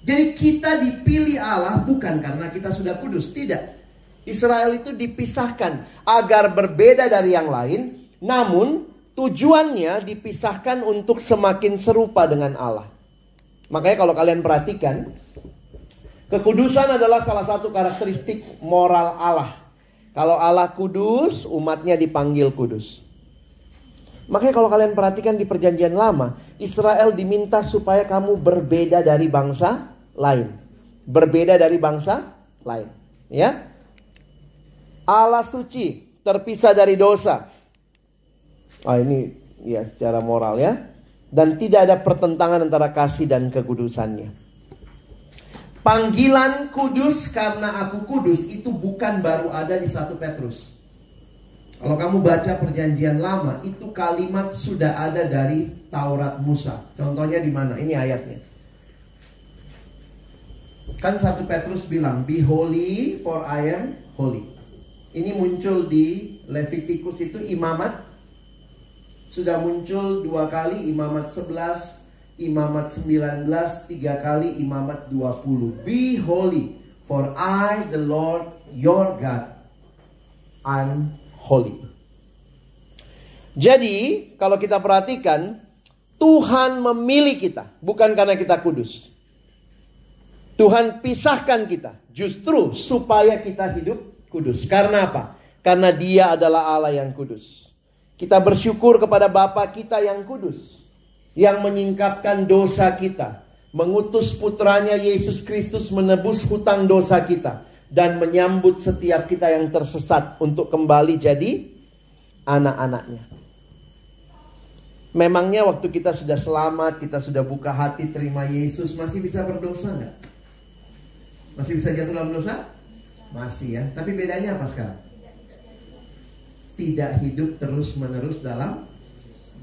Jadi kita dipilih Allah bukan karena kita sudah kudus. Tidak. Israel itu dipisahkan agar berbeda dari yang lain. Namun tujuannya dipisahkan untuk semakin serupa dengan Allah. Makanya kalau kalian perhatikan, kekudusan adalah salah satu karakteristik moral Allah. Kalau Allah kudus, umatnya dipanggil kudus. Makanya kalau kalian perhatikan di perjanjian lama, Israel diminta supaya kamu berbeda dari bangsa lain. Berbeda dari bangsa lain. Ya. Allah suci, terpisah dari dosa. Ini ya secara moral ya. Dan tidak ada pertentangan antara kasih dan kekudusannya. Panggilan kudus karena aku kudus itu bukan baru ada di 1 Petrus. Kalau kamu baca perjanjian lama, itu kalimat sudah ada dari Taurat Musa. Contohnya di mana? Ini ayatnya. Kan 1 Petrus bilang, "Be holy for I am holy." Ini muncul di Levitikus itu imamat. Sudah muncul 2 kali, imamat 11, imamat 19, 3 kali, imamat 20. Be holy, for I, the Lord, your God, I'm holy. Jadi, kalau kita perhatikan, Tuhan memilih kita, bukan karena kita kudus. Tuhan pisahkan kita, justru supaya kita hidup kudus. Karena apa? Karena Dia adalah Allah yang kudus. Kita bersyukur kepada Bapa kita yang kudus, yang menyingkapkan dosa kita, mengutus putranya Yesus Kristus menebus hutang dosa kita, dan menyambut setiap kita yang tersesat untuk kembali jadi anak-anaknya. Memangnya waktu kita sudah selamat, kita sudah buka hati terima Yesus, masih bisa berdosa nggak? Masih bisa jatuh dalam dosa? Masih ya, tapi bedanya apa sekarang? Tidak hidup terus-menerus dalam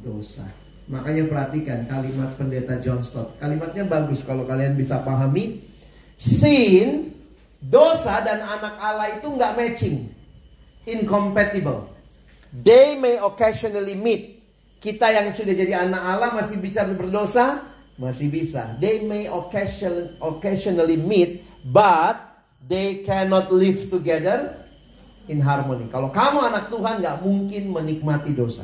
dosa. Makanya perhatikan kalimat pendeta John Stott. Kalimatnya bagus kalau kalian bisa pahami. Sin, dosa dan anak Allah itu nggak matching, incompatible. They may occasionally meet. Kita yang sudah jadi anak Allah masih bisa berdosa? Masih bisa. They may occasionally meet, but they cannot live together in harmony. Kalau kamu anak Tuhan gak mungkin menikmati dosa.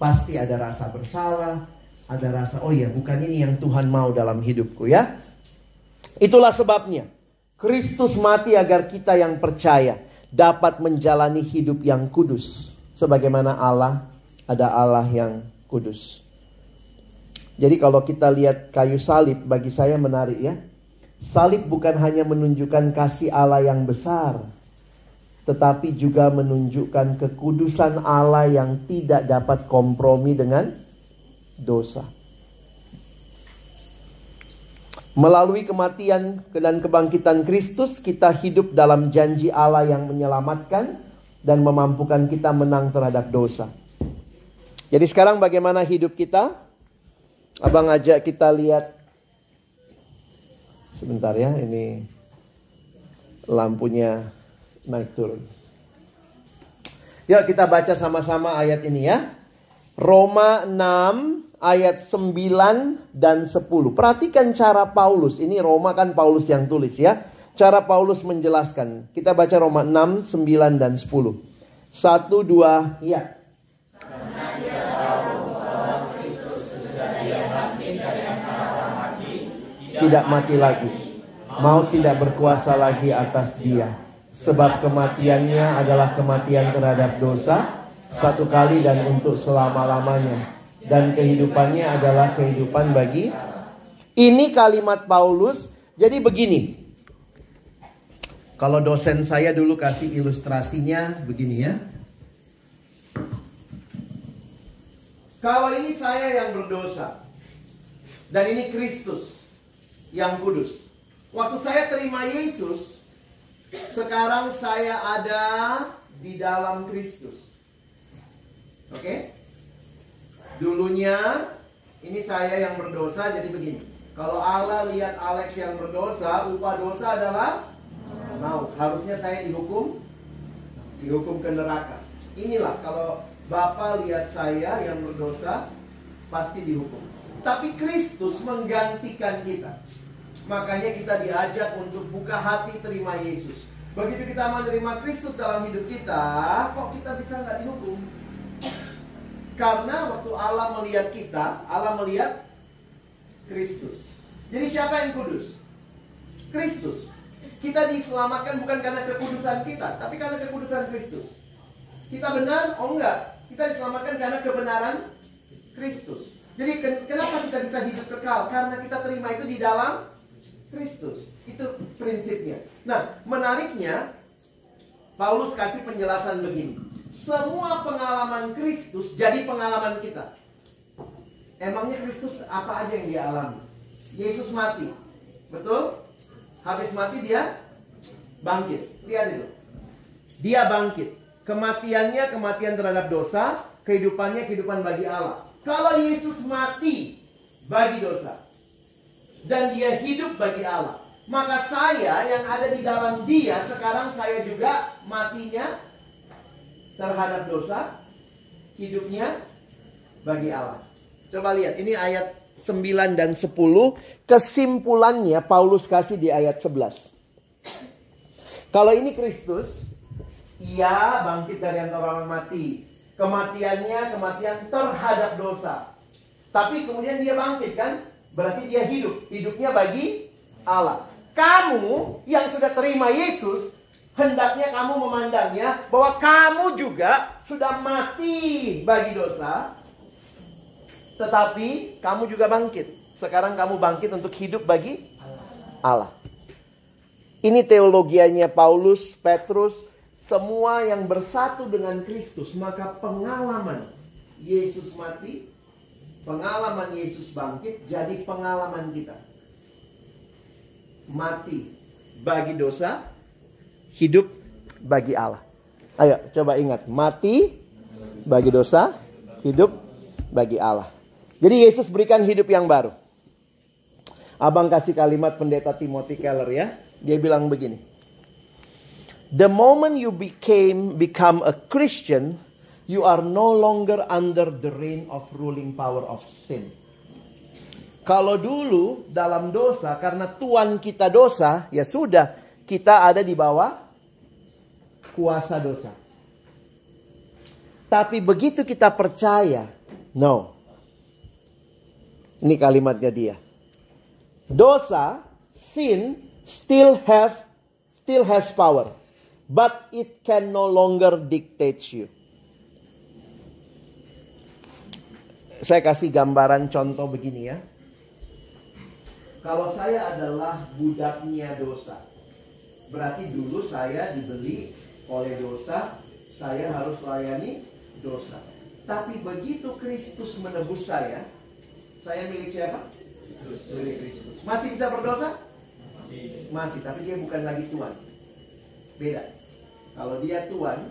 Pasti ada rasa bersalah, ada rasa, oh ya bukan ini yang Tuhan mau dalam hidupku ya. Itulah sebabnya Kristus mati agar kita yang percaya dapat menjalani hidup yang kudus. Sebagaimana Allah ada Allah yang kudus. Jadi kalau kita lihat kayu salib, bagi saya menarik ya. Salib bukan hanya menunjukkan kasih Allah yang besar, tetapi juga menunjukkan kekudusan Allah yang tidak dapat kompromi dengan dosa. Melalui kematian dan kebangkitan Kristus, kita hidup dalam janji Allah yang menyelamatkan dan memampukan kita menang terhadap dosa. Jadi sekarang bagaimana hidup kita? Abang ajak kita lihat. Sebentar ya, ini lampunya naik turun. Yuk kita baca sama-sama ayat ini ya. Roma 6 ayat 9 dan 10. Perhatikan cara Paulus. Ini Roma kan Paulus yang tulis ya. Cara Paulus menjelaskan. Kita baca Roma 6, 9 dan 10. 1, 2, ya. Tidak mati lagi. Maut tidak berkuasa lagi atas dia. Sebab kematiannya adalah kematian terhadap dosa, satu kali dan untuk selama-lamanya. Dan kehidupannya adalah kehidupan bagi. Ini kalimat Paulus. Jadi begini. Kalau dosen saya dulu kasih ilustrasinya begini ya. Kalau ini saya yang berdosa, dan ini Kristus yang kudus. Waktu saya terima Yesus, sekarang saya ada di dalam Kristus. Oke? Dulunya ini saya yang berdosa, jadi begini. Kalau Allah lihat Alex yang berdosa, upah dosa adalah maut. Harusnya saya dihukum dihukum ke neraka. Inilah kalau Bapa lihat saya yang berdosa, pasti dihukum. Tapi Kristus menggantikan kita. Makanya kita diajak untuk buka hati terima Yesus. Begitu kita menerima Kristus dalam hidup kita, kok kita bisa nggak dihukum? Karena waktu Allah melihat kita, Allah melihat Kristus. Jadi siapa yang kudus? Kristus. Kita diselamatkan bukan karena kekudusan kita, tapi karena kekudusan Kristus. Kita benar? Oh enggak. Kita diselamatkan karena kebenaran Kristus. Jadi kenapa kita bisa hidup kekal? Karena kita terima itu di dalam Kristus. Itu prinsipnya. Nah, menariknya Paulus kasih penjelasan begini. Semua pengalaman Kristus jadi pengalaman kita. Emangnya Kristus apa aja yang dia alami? Yesus mati. Betul? Habis mati dia bangkit. Lihat itu. Dia bangkit. Kematiannya kematian terhadap dosa, kehidupannya kehidupan bagi Allah. Kalau Yesus mati bagi dosa dan dia hidup bagi Allah, maka saya yang ada di dalam dia, sekarang saya juga matinya terhadap dosa, hidupnya bagi Allah. Coba lihat, ini ayat 9 dan 10. Kesimpulannya Paulus kasih di ayat 11. Kalau ini Kristus, ia bangkit dari antara orang mati. Kematiannya kematian terhadap dosa. Tapi kemudian dia bangkit kan? Berarti dia hidup. Hidupnya bagi Allah. Kamu yang sudah terima Yesus, hendaknya kamu memandangnya bahwa kamu juga sudah mati bagi dosa. Tetapi kamu juga bangkit. Sekarang kamu bangkit untuk hidup bagi Allah. Ini teologianya Paulus, Petrus. Semua yang bersatu dengan Kristus, maka pengalaman Yesus mati, pengalaman Yesus bangkit, jadi pengalaman kita. Mati bagi dosa, hidup bagi Allah. Ayo coba ingat, mati bagi dosa, hidup bagi Allah. Jadi Yesus berikan hidup yang baru. Abang kasih kalimat pendeta Timothy Keller ya. Dia bilang begini. The moment you become a Christian, you are no longer under the reign of ruling power of sin. Kalau dulu dalam dosa, karena Tuhan kita dosa, ya sudah, kita ada di bawah kuasa dosa. Tapi begitu kita percaya, no. Ini kalimatnya dia. Dosa, sin, still has power. But it can no longer dictate you. Saya kasih gambaran contoh begini ya. Kalau saya adalah budaknya dosa, berarti dulu saya dibeli oleh dosa, saya harus layani dosa. Tapi begitu Kristus menebus saya milik siapa? Milik Kristus. Masih bisa berdosa? Masih, tapi dia bukan lagi Tuhan. Beda. Kalau dia Tuhan,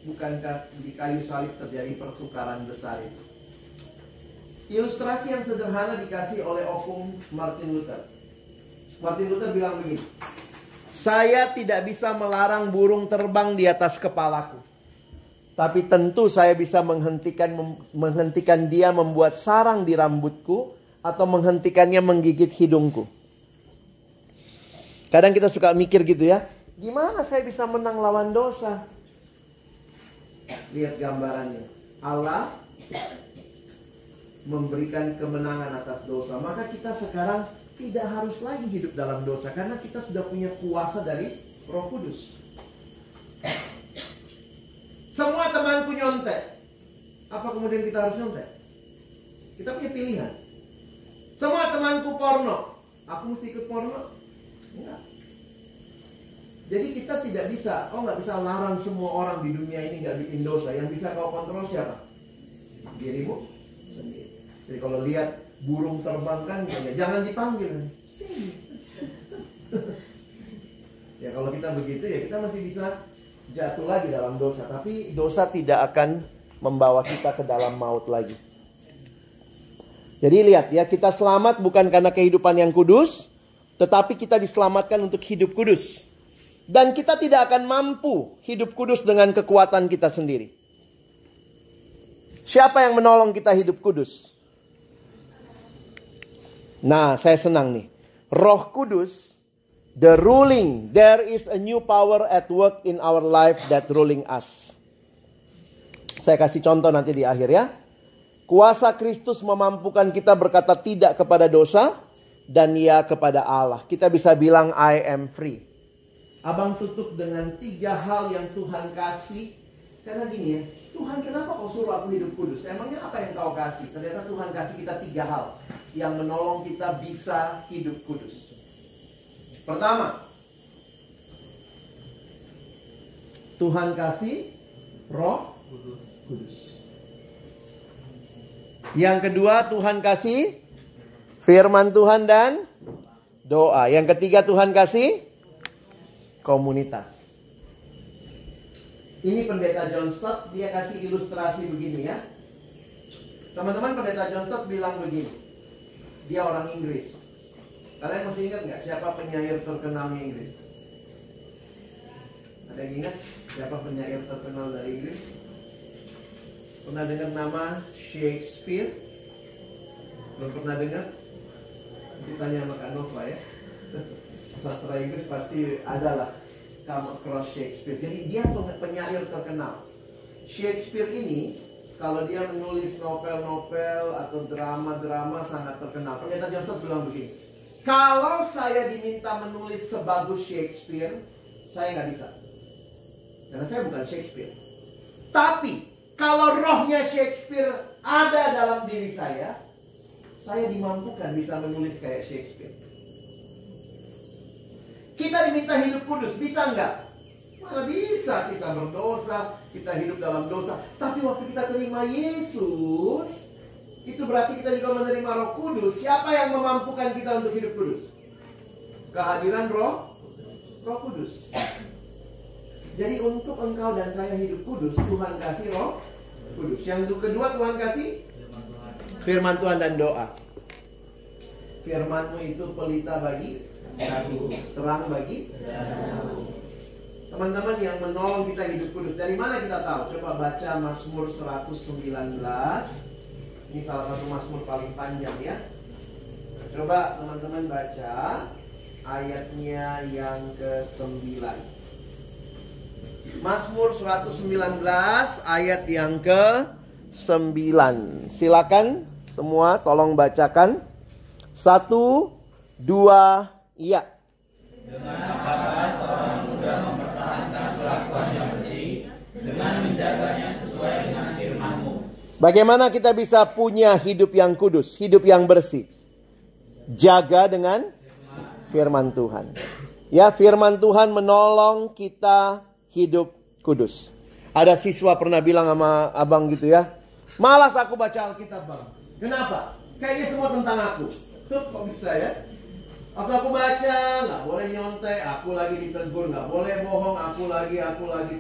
bukankah di kayu salib terjadi pertukaran besar itu? Ilustrasi yang sederhana dikasih oleh opung Martin Luther. Martin Luther bilang begini. Saya tidak bisa melarang burung terbang di atas kepalaku. Tapi tentu saya bisa menghentikan dia membuat sarang di rambutku. Atau menghentikannya menggigit hidungku. Kadang kita suka mikir gitu ya. Gimana saya bisa menang lawan dosa? Lihat gambarannya. Allah memberikan kemenangan atas dosa. Maka kita sekarang tidak harus lagi hidup dalam dosa. Karena kita sudah punya kuasa dari Roh Kudus. Semua temanku nyontek. Apa kemudian kita harus nyontek? Kita punya pilihan. Semua temanku porno. Aku mesti ikut porno? Enggak. Jadi kita tidak bisa, nggak bisa larang semua orang di dunia ini nggak bikin dosa. Yang bisa kau kontrol siapa? Dirimu sendiri. Jadi kalau lihat burung terbang kan, jangan dipanggil. Ya kalau kita begitu ya kita masih bisa jatuh lagi dalam dosa. Tapi dosa tidak akan membawa kita ke dalam maut lagi. Jadi lihat ya, kita selamat bukan karena kehidupan yang kudus, tetapi kita diselamatkan untuk hidup kudus. Dan kita tidak akan mampu hidup kudus dengan kekuatan kita sendiri. Siapa yang menolong kita hidup kudus? Nah, saya senang nih. Roh Kudus, the ruling, there is a new power at work in our life that ruling us. Saya kasih contoh nanti di akhir ya. Kuasa Kristus memampukan kita berkata tidak kepada dosa dan ya kepada Allah. Kita bisa bilang I am free. Abang tutup dengan 3 hal yang Tuhan kasih. Karena gini ya, Tuhan kenapa kau suruh aku hidup kudus? Emangnya apa yang kau kasih? Ternyata Tuhan kasih kita 3 hal yang menolong kita bisa hidup kudus. Pertama, Tuhan kasih Roh Kudus. Yang kedua, Tuhan kasih firman Tuhan dan doa. Yang ketiga, Tuhan kasih komunitas. Ini pendeta John Stott, dia kasih ilustrasi begini ya. Teman-teman, pendeta John Stott bilang begini. Dia orang Inggris. Kalian masih ingat nggak siapa penyair terkenalnya Inggris? Ada yang ingat siapa penyair terkenal dari Inggris? Pernah dengar nama Shakespeare? Belum pernah dengar? Nanti tanya sama Kak Nova ya. Sastra Inggris pasti adalah come across Shakespeare. Jadi dia penyair terkenal. Shakespeare ini kalau dia menulis novel-novel atau drama-drama sangat terkenal. Pendeta John Stott bilang begini, kalau saya diminta menulis sebagus Shakespeare, saya nggak bisa. Karena saya bukan Shakespeare. Tapi kalau rohnya Shakespeare ada dalam diri saya dimampukan bisa menulis kayak Shakespeare. Kita diminta hidup kudus, bisa nggak? Mana bisa, kita berdosa, kita hidup dalam dosa. Tapi waktu kita terima Yesus, itu berarti kita juga menerima Roh Kudus. Siapa yang memampukan kita untuk hidup kudus? Kehadiran Roh Kudus. Jadi untuk engkau dan saya hidup kudus, Tuhan kasih Roh Kudus. Yang kedua, Tuhan kasih firman Tuhan dan doa. Firman-Mu itu pelita bagi kaki, terang bagi jalanku. Teman-teman yang menolong kita hidup kudus, dari mana kita tahu? Coba baca Mazmur 119. Ini salah satu Mazmur paling panjang ya. Coba teman-teman baca ayatnya yang ke-9. Mazmur 119 ayat yang ke-9. Silakan semua tolong bacakan. 1, 2, iya. Dengan apakah seorang muda mempertahankan kelakuan yang bersih, dengan menjaganya sesuai dengan firman-Mu. Bagaimana kita bisa punya hidup yang kudus, hidup yang bersih? Jaga dengan firman Tuhan. Ya, firman Tuhan menolong kita hidup kudus. Ada siswa pernah bilang sama abang gitu ya, malas aku baca Alkitab bang. Kenapa? Kayaknya semua tentang aku. Tuh, kok bisa ya? Waktu aku baca, nggak boleh nyontek, aku lagi ditegur, nggak boleh bohong, aku lagi.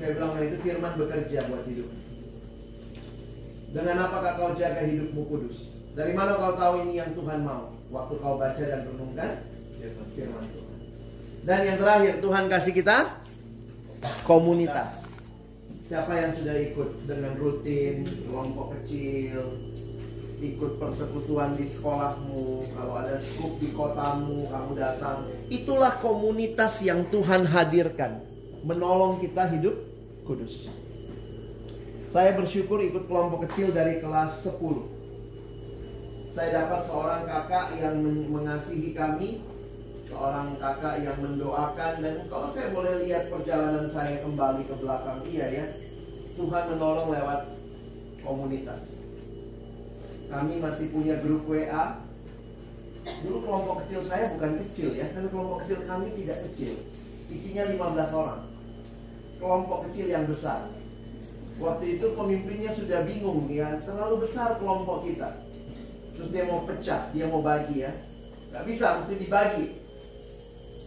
Saya bilang, nah itu firman bekerja buat hidup. Dengan apakah kau jaga hidupmu kudus? Dari mana kau tahu ini yang Tuhan mau? Waktu kau baca dan renungkan firman Tuhan. Dan yang terakhir, Tuhan kasih kita komunitas. Siapa yang sudah ikut dengan rutin, kelompok kecil, ikut persekutuan di sekolahmu, kalau ada skup di kotamu, kamu datang. Itulah komunitas yang Tuhan hadirkan, menolong kita hidup kudus. Saya bersyukur ikut kelompok kecil dari kelas 10. Saya dapat seorang kakak yang mengasihi kami, seorang kakak yang mendoakan. Dan kalau saya boleh lihat perjalanan saya kembali ke belakang, iya ya, Tuhan menolong lewat komunitas. Kami masih punya grup WA. Dulu kelompok kecil saya bukan kecil ya, karena kelompok kecil kami tidak kecil. Isinya 15 orang. Kelompok kecil yang besar. Waktu itu pemimpinnya sudah bingung ya, terlalu besar kelompok kita. Terus dia mau pecah, dia mau bagi ya. Gak bisa, mesti dibagi.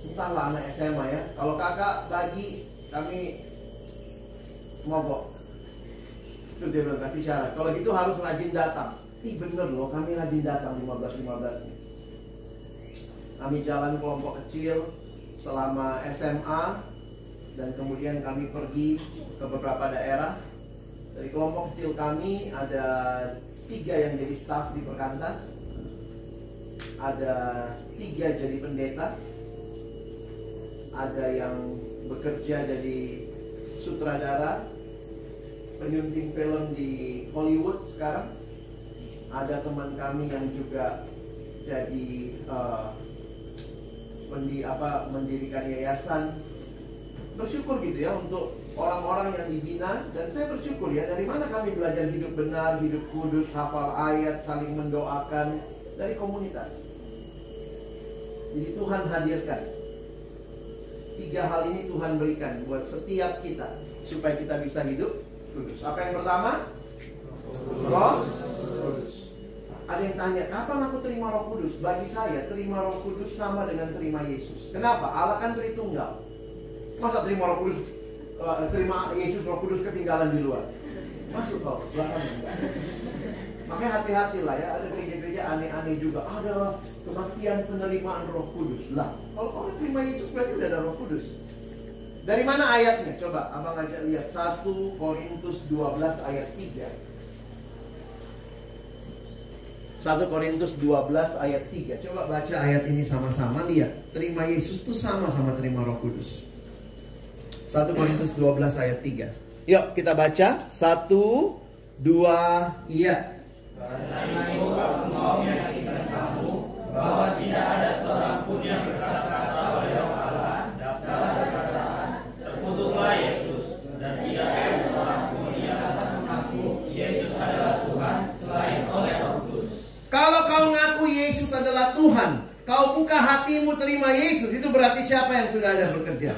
Entahlah anak SMA ya. Kalau kakak bagi, kami mogok. Itu dia bilang kasih syarat. Kalau gitu harus rajin datang. Ih bener loh, kami rajin datang 15-15 nih. Kami jalan kelompok kecil selama SMA. dan kemudian kami pergi ke beberapa daerah. Dari kelompok kecil kami ada 3 yang jadi staf di Perkantas, ada 3 jadi pendeta, ada yang bekerja jadi sutradara, penyunting film di Hollywood sekarang. Ada teman kami yang juga jadi mendirikan yayasan. Bersyukur gitu ya untuk orang-orang yang dibina. Dan saya bersyukur ya, dari mana kami belajar hidup benar, hidup kudus, hafal ayat, saling mendoakan, dari komunitas. Jadi Tuhan hadirkan 3 hal ini, Tuhan berikan buat setiap kita supaya kita bisa hidup kudus. Apa yang pertama? Roh Kudus. Ada yang tanya, kapan aku terima Roh Kudus? Bagi saya, terima Roh Kudus sama dengan terima Yesus. Kenapa? Allah kan Tritunggal. Masa terima Roh Kudus, terima Yesus Roh Kudus ketinggalan di luar? Masuk kok, belakang enggak. Makanya hati-hatilah ya, ada gereja-gereja aneh-aneh juga. Ada kebaktian penerimaan Roh Kudus. Lah, kalau orang terima Yesus berarti udah ada Roh Kudus. Dari mana ayatnya? Coba abang ajak lihat 1 Korintus 12 ayat 3. 1 Korintus 12 ayat 3. Coba baca ayat ini sama-sama, lihat. Terima Yesus tuh sama-sama terima Roh Kudus. 1 Korintus 12 ayat 3. Yuk kita baca. 1, 2, iya. Karena itu aku mau meyakinkan kamu bahwa tidak ada seorang pun yang berkata-kata oleh Roh Allah dapat perkataan, terkutuklah Yesus, dan tidak ada seorang pun yang dapat mengaku Yesus adalah Tuhan selain oleh Roh Kudus. Kalau kau ngaku Yesus adalah Tuhan, kau buka hatimu terima Yesus, itu berarti siapa yang sudah ada bekerja?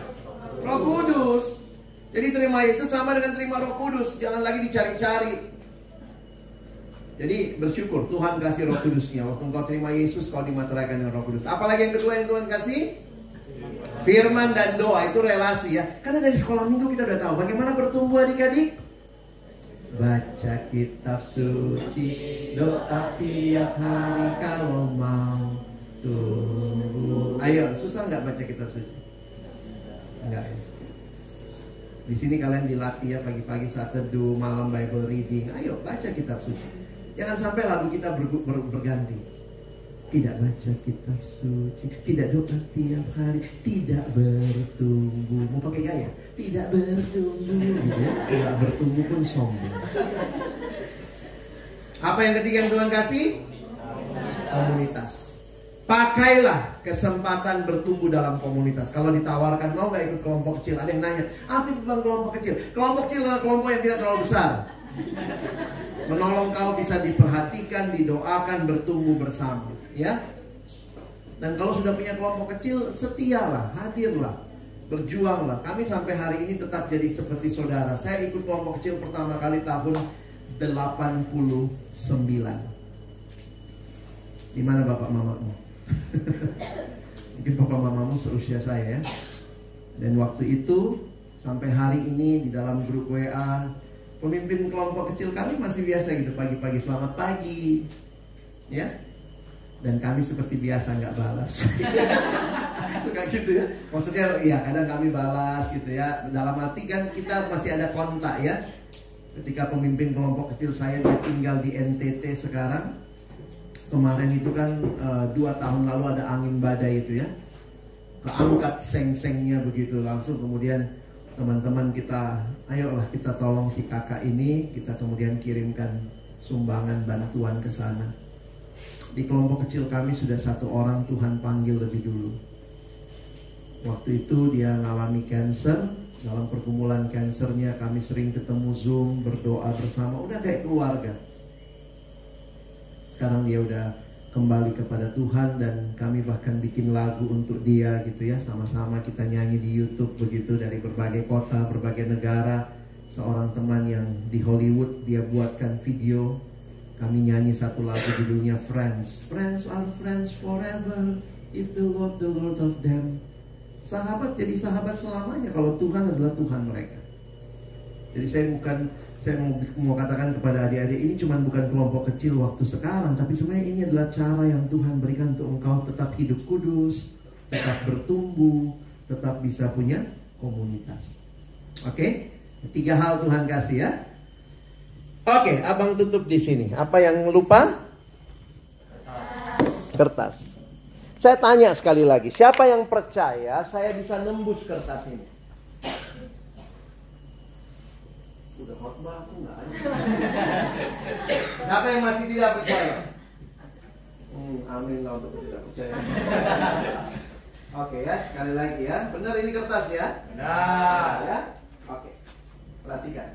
Roh Kudus. Jadi terima Yesus sama dengan terima Roh Kudus. Jangan lagi dicari-cari. Jadi bersyukur Tuhan kasih Roh Kudusnya. Waktu engkau terima Yesus, kau dimateraikan dengan Roh Kudus. Apalagi yang kedua yang Tuhan kasih? Firman dan doa. Itu relasi ya. Karena dari sekolah minggu kita udah tahu bagaimana bertumbuh adik-adik. Baca kitab suci, doa tiap hari kalau mau tumbuh. Ayo, susah nggak baca kitab suci? Enggak ya. Di sini kalian dilatih ya, pagi-pagi saat teduh, malam Bible reading. Ayo baca kitab suci. Jangan sampai lagu kita berganti. Tidak baca kitab suci, tidak doa tiap hari, tidak bertumbuh. Mau pakai gaya? Tidak bertumbuh gitu ya. Tidak bertumbuh pun sombong. Apa yang ketiga yang Tuhan kasih? Komunitas. Pakailah kesempatan bertumbuh dalam komunitas. Kalau ditawarkan, mau gak ikut kelompok kecil? Ada yang nanya, apa itu tentang kelompok kecil? Kelompok kecil adalah kelompok yang tidak terlalu besar, menolong kau bisa diperhatikan, didoakan, bertumbuh bersama, ya. Dan kalau sudah punya kelompok kecil, setialah, hadirlah, berjuanglah. Kami sampai hari ini tetap jadi seperti saudara. Saya ikut kelompok kecil pertama kali tahun 89. Di mana bapak mamamu? Mungkin bapak mamamu seusia saya ya. Dan waktu itu sampai hari ini di dalam grup WA, pemimpin kelompok kecil kami masih biasa gitu, pagi-pagi selamat pagi, ya. Dan kami seperti biasa nggak balas. Suka gitu ya. Maksudnya ya kadang kami balas gitu ya. Dalam arti kan kita masih ada kontak ya. Ketika pemimpin kelompok kecil saya dia tinggal di NTT sekarang. Kemarin itu kan 2 tahun lalu ada angin badai itu ya. Keangkat seng-sengnya begitu langsung, kemudian teman-teman kita, ayolah kita tolong si kakak ini, kita kemudian kirimkan sumbangan bantuan ke sana. Di kelompok kecil kami sudah 1 orang Tuhan panggil lebih dulu. Waktu itu dia ngalami cancer. Dalam pergumulan cancernya kami sering ketemu Zoom, berdoa bersama, udah kayak keluarga. Sekarang dia udah kembali kepada Tuhan dan kami bahkan bikin lagu untuk dia gitu ya. Sama-sama kita nyanyi di YouTube begitu dari berbagai kota, berbagai negara. Seorang teman yang di Hollywood dia buatkan video. Kami nyanyi satu lagu judulnya Friends. Friends are friends forever if the Lord of them. Sahabat jadi sahabat selamanya kalau Tuhan adalah Tuhan mereka. Jadi saya mau katakan kepada adik-adik, ini cuma bukan kelompok kecil waktu sekarang, tapi sebenarnya ini adalah cara yang Tuhan berikan untuk engkau tetap hidup kudus, tetap bertumbuh, tetap bisa punya komunitas. Oke? 3 hal Tuhan kasih ya. Oke, abang tutup di sini. Apa yang lupa? Kertas. Saya tanya sekali lagi, siapa yang percaya saya bisa nembus kertas ini? Udah khotbah aku nggak ada. Siapa yang masih tidak percaya? Amin lah untuk tidak percaya. Oke ya, sekali lagi ya. Benar ini kertas ya? Benar ya. Oke, perhatikan.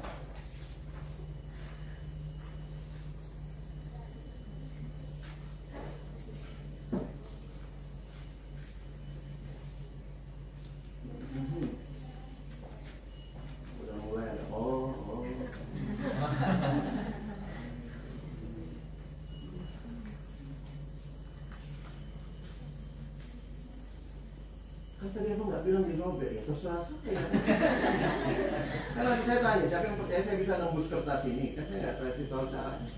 Udah mulai ada kan tadi aku nggak bilang dirobek ya, terserah saya. Kan lagi saya tanya, siapa yang percaya saya bisa nembus kertas ini? Kan saya nggak kasih tahu caranya.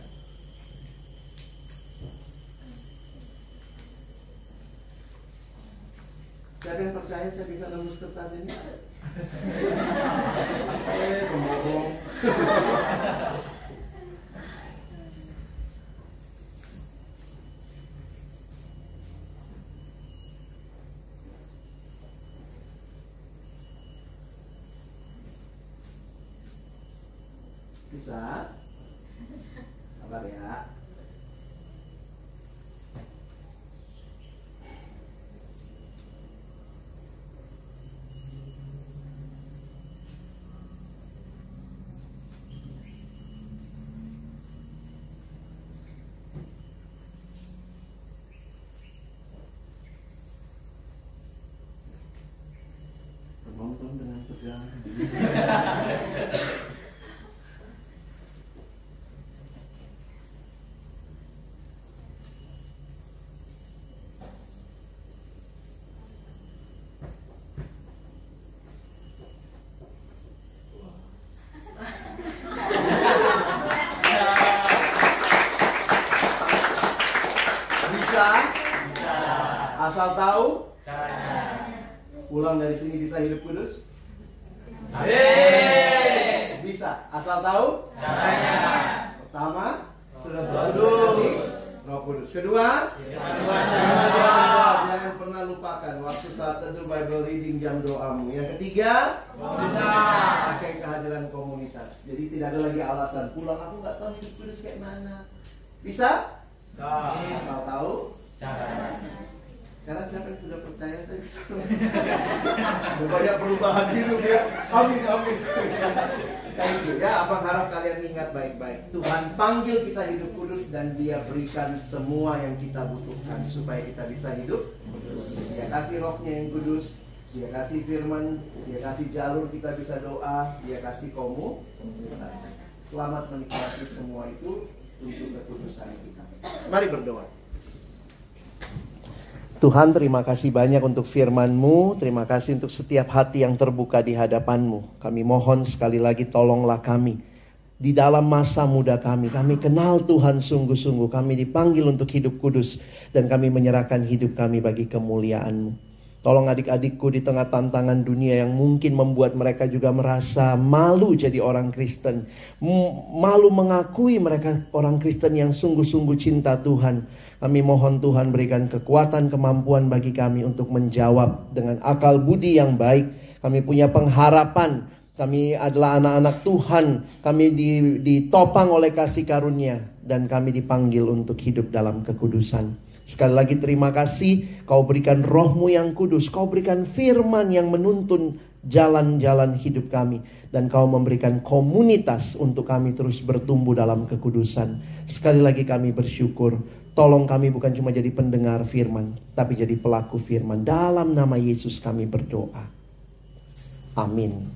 Siapa yang percaya saya bisa nembus kertas ini? Pembohong. Bisa? Sabar ya. Penonton dengan tegang. Asal tahu caranya. Pulang dari sini bisa hidup kudus? Bisa. Asal tahu caranya. Pertama, sudah kudus. Roh Kudus. Kedua, jangan pernah lupakan waktu saat teduh Bible reading, jam doamu. Yang ketiga, pakai kehadiran komunitas. Jadi tidak ada lagi alasan pulang aku nggak tahu hidup kudus kayak mana. Bisa? Asal tahu caranya. Sekarang siapa yang sudah percaya saya bisa? Banyak perubahan hidup ya. Amin, amin. Thank you ya. Abang harap kalian ingat baik-baik. Tuhan panggil kita hidup kudus dan Dia berikan semua yang kita butuhkan supaya kita bisa hidup kudus. Dia kasih rohnya yang kudus, Dia kasih firman, Dia kasih jalur kita bisa doa, Dia kasih komunitas. Selamat menikmati semua itu untuk kekudusan kita. Mari berdoa. Tuhan, terima kasih banyak untuk firman-Mu. Terima kasih untuk setiap hati yang terbuka di hadapan-Mu. Kami mohon sekali lagi tolonglah kami. Di dalam masa muda kami kenal Tuhan sungguh-sungguh. Kami dipanggil untuk hidup kudus. Dan kami menyerahkan hidup kami bagi kemuliaan-Mu. Tolong adik-adikku di tengah tantangan dunia yang mungkin membuat mereka juga merasa malu jadi orang Kristen. Malu mengakui mereka orang Kristen yang sungguh-sungguh cinta Tuhan. Kami mohon Tuhan berikan kekuatan, kemampuan bagi kami untuk menjawab dengan akal budi yang baik. Kami punya pengharapan. Kami adalah anak-anak Tuhan. Kami ditopang oleh kasih karunia. Dan kami dipanggil untuk hidup dalam kekudusan. Sekali lagi terima kasih. Kau berikan roh-Mu yang kudus. Kau berikan firman yang menuntun jalan-jalan hidup kami. Dan Kau memberikan komunitas untuk kami terus bertumbuh dalam kekudusan. Sekali lagi kami bersyukur. Tolong kami bukan cuma jadi pendengar firman, tapi jadi pelaku firman. Dalam nama Yesus kami berdoa. Amin.